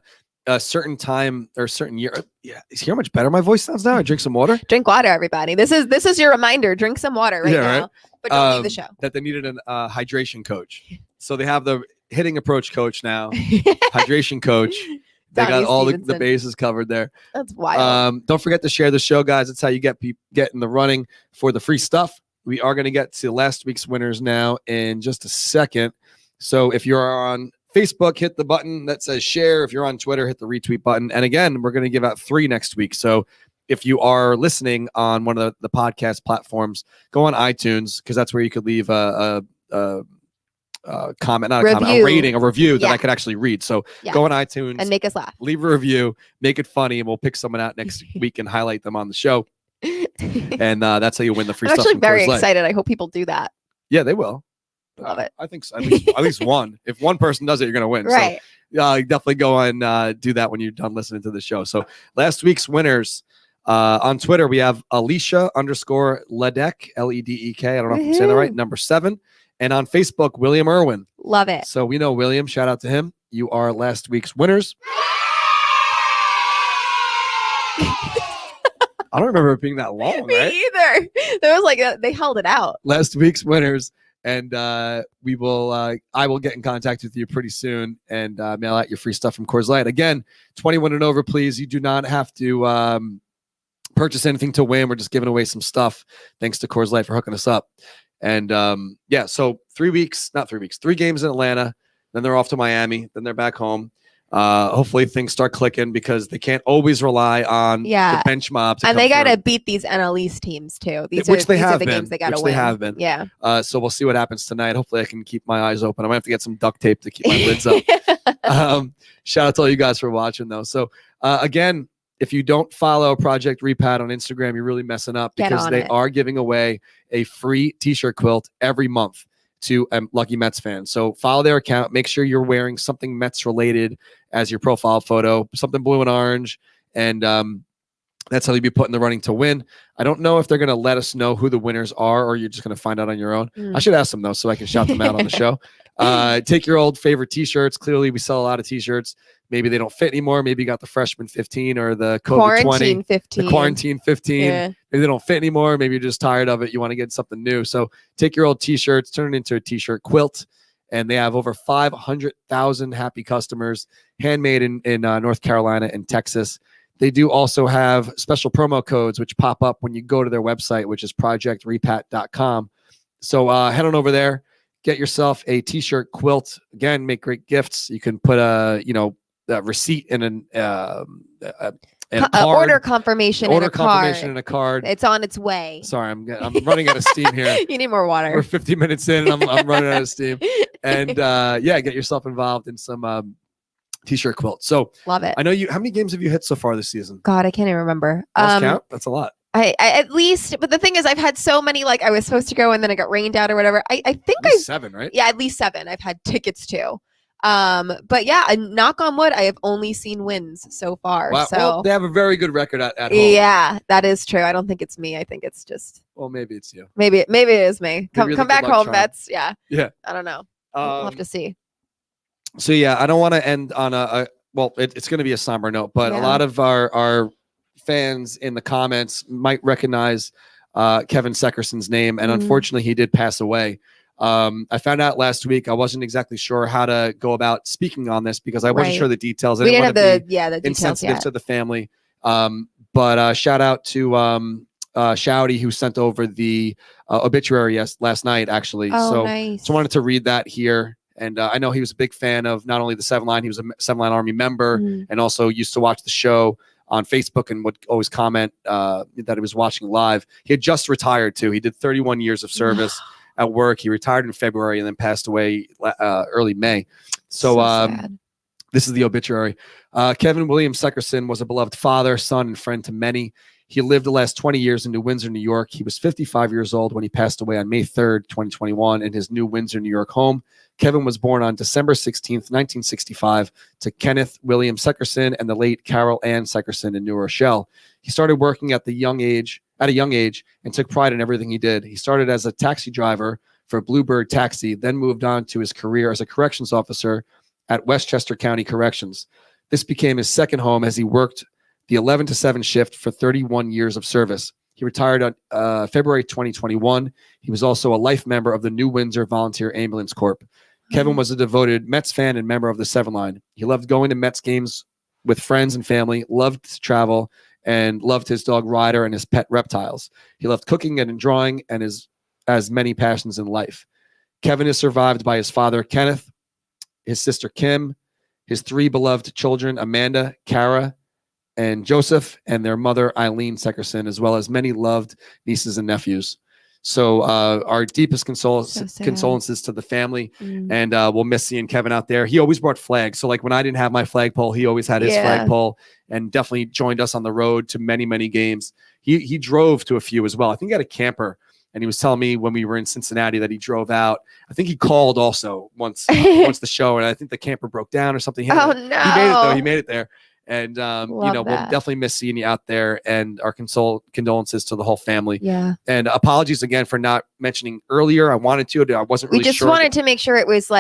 [SPEAKER 2] certain time or a certain year. Yeah, you hear how much better my voice sounds now? I drink some water.
[SPEAKER 3] Drink water, everybody. This is your reminder. Drink some water now. Right? But don't leave the show.
[SPEAKER 2] That they needed a hydration coach. So they have the hitting approach coach now, hydration coach. They got all the bases covered there.
[SPEAKER 3] That's wild.
[SPEAKER 2] Don't forget to share the show, guys. That's how you get in the running for the free stuff. We are going to get to last week's winners now in just a second. So if you're on Facebook, hit the button that says share. If you're on Twitter, hit the retweet button. And again, we're going to give out 3 next week. So if you are listening on one of the podcast platforms, go on iTunes, because that's where you could leave a comment, not a comment, a rating, a review that I could actually read. So go on iTunes
[SPEAKER 3] and make us laugh.
[SPEAKER 2] Leave a review, make it funny, and we'll pick someone out next week and highlight them on the show. And that's how you win the free stuff.
[SPEAKER 3] I'm actually very excited. I hope people do that.
[SPEAKER 2] Yeah, they will.
[SPEAKER 3] Love it.
[SPEAKER 2] I think so. At least one. If one person does it, you're going to win.
[SPEAKER 3] Right.
[SPEAKER 2] So definitely go and do that when you're done listening to the show. So last week's winners. On Twitter, we have Alicia _ Ledek, Ledek. I don't know if I'm saying that right. Number 7. And on Facebook, William Irwin.
[SPEAKER 3] Love it.
[SPEAKER 2] So we know William. Shout out to him. You are last week's winners. I don't remember it being that long,
[SPEAKER 3] Me
[SPEAKER 2] right?
[SPEAKER 3] either. There was they held it out.
[SPEAKER 2] Last week's winners. And I will get in contact with you pretty soon and mail out your free stuff from Coors Light. Again, 21 and over, please. You do not have to purchase anything to win. We're just giving away some stuff. Thanks to Coors Light for hooking us up. And so 3 games in Atlanta, then they're off to Miami, then they're back home. Hopefully things start clicking, because they can't always rely on the bench mob.
[SPEAKER 3] And they got to beat these NL East teams too. These are the games they got to win.
[SPEAKER 2] They have been.
[SPEAKER 3] Yeah.
[SPEAKER 2] So we'll see what happens tonight. Hopefully I can keep my eyes open. I might have to get some duct tape to keep my lids up. Shout out to all you guys for watching though. So again, if you don't follow Project Repad on Instagram, you're really messing up, because they are giving away a free t-shirt quilt every month to a Lucky Mets fan. So follow their account. Make sure you're wearing something Mets related as your profile photo, something blue and orange. And That's how you'll be put in the running to win. I don't know if they're going to let us know who the winners are, or you're just going to find out on your own. I should ask them, though, so I can shout them out on the show. Take your old favorite T-shirts. Clearly, we sell a lot of T-shirts. Maybe they don't fit anymore. Maybe you got the freshman 15 or the COVID 20.
[SPEAKER 3] 15.
[SPEAKER 2] The quarantine 15.
[SPEAKER 3] Yeah.
[SPEAKER 2] Maybe they don't fit anymore. Maybe you're just tired of it. You want to get something new. So take your old T-shirts, turn it into a T-shirt quilt. And they have over 500,000 happy customers, handmade in North Carolina and Texas. They do also have special promo codes, which pop up when you go to their website, which is projectrepat.com. So head on over there, get yourself a T-shirt quilt. Again, make great gifts. You can put a receipt in
[SPEAKER 3] order confirmation in a
[SPEAKER 2] card.
[SPEAKER 3] It's on its way.
[SPEAKER 2] Sorry, I'm running out of steam here.
[SPEAKER 3] You need more water.
[SPEAKER 2] We're 50 minutes in, and I'm running out of steam. And get yourself involved in some T-shirt quilt. So
[SPEAKER 3] love it.
[SPEAKER 2] I know you. How many games have you hit so far this season?
[SPEAKER 3] God, I can't even remember.
[SPEAKER 2] Lost count? That's a lot.
[SPEAKER 3] I at least, but the thing is, I've had so many. Like I was supposed to go, and then I got rained out or whatever. I think
[SPEAKER 2] at least 7, right?
[SPEAKER 3] Yeah, at least 7. I've had tickets to. But yeah, knock on wood, I have only seen wins so far.
[SPEAKER 2] Wow.
[SPEAKER 3] So
[SPEAKER 2] well, they have a very good record at home.
[SPEAKER 3] Yeah, that is true. I don't think it's me. I think it's just.
[SPEAKER 2] Well, maybe it's you.
[SPEAKER 3] Maybe it is me. Come back home, Bets. Yeah.
[SPEAKER 2] Yeah.
[SPEAKER 3] I don't know. We'll have to see.
[SPEAKER 2] So yeah, I don't want to end on it's going to be a somber note, but a lot of our fans in the comments might recognize Kevin Seckerson's name, and unfortunately, he did pass away. I found out last week. I wasn't exactly sure how to go about speaking on this because I wasn't sure the details.
[SPEAKER 3] We didn't have the details
[SPEAKER 2] insensitive to the family. But shout out to Shouty, who sent over the obituary last night, actually.
[SPEAKER 3] Nice.
[SPEAKER 2] So wanted to read that here. And I know he was a big fan of not only the 7 Line, he was a 7 Line Army member and also used to watch the show on Facebook and would always comment that he was watching live. He had just retired too. He did 31 years of service at work. He retired in February and then passed away early May. So this is the obituary. Kevin William Seckerson was a beloved father, son, and friend to many. He lived the last 20 years in New Windsor, New York. He was 55 years old when he passed away on May 3rd, 2021 in his New Windsor, New York home. Kevin was born on December 16th, 1965 to Kenneth William Seckerson and the late Carol Ann Seckerson in New Rochelle. He started working at a young age and took pride in everything he did. He started as a taxi driver for Bluebird Taxi, then moved on to his career as a corrections officer at Westchester County Corrections. This became his second home as he worked the 11 to 7 shift for 31 years of service. He retired on February 2021. He was also a life member of the New Windsor Volunteer Ambulance Corps. Kevin was a devoted Mets fan and member of the 7 Line. He loved going to Mets games with friends and family, loved to travel, and loved his dog Ryder and his pet reptiles. He loved cooking and drawing and as many passions in life. Kevin is survived by his father, Kenneth, his sister, Kim, his 3 beloved children, Amanda, Kara, and Joseph, and their mother, Eileen Seckerson, as well as many loved nieces and nephews. So our deepest condolences to the family, and we'll miss seeing Kevin out there. He always brought flags. So like when I didn't have my flagpole, he always had his flagpole, and definitely joined us on the road to many, many games. He drove to a few as well. I think he had a camper, and he was telling me when we were in Cincinnati that he drove out. I think he called also once the show, and I think the camper broke down or something.
[SPEAKER 3] No!
[SPEAKER 2] He made it though. He made it there. And, we'll definitely miss seeing you out there, and our condolences to the whole family.
[SPEAKER 3] Yeah.
[SPEAKER 2] And apologies again for not mentioning earlier. I wanted to, I wasn't really sure.
[SPEAKER 3] We just wanted to make sure it was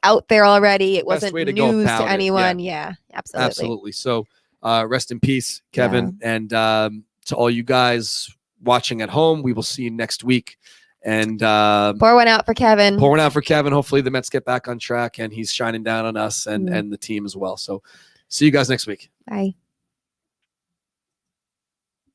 [SPEAKER 3] out there already. It wasn't news to anyone. Yeah, absolutely.
[SPEAKER 2] Absolutely. So rest in peace, Kevin. Yeah. And to all you guys watching at home, we will see you next week. And
[SPEAKER 3] pour one out for Kevin.
[SPEAKER 2] Pour one out for Kevin. Hopefully the Mets get back on track and he's shining down on us and the team as well. So see you guys next week.
[SPEAKER 3] Bye.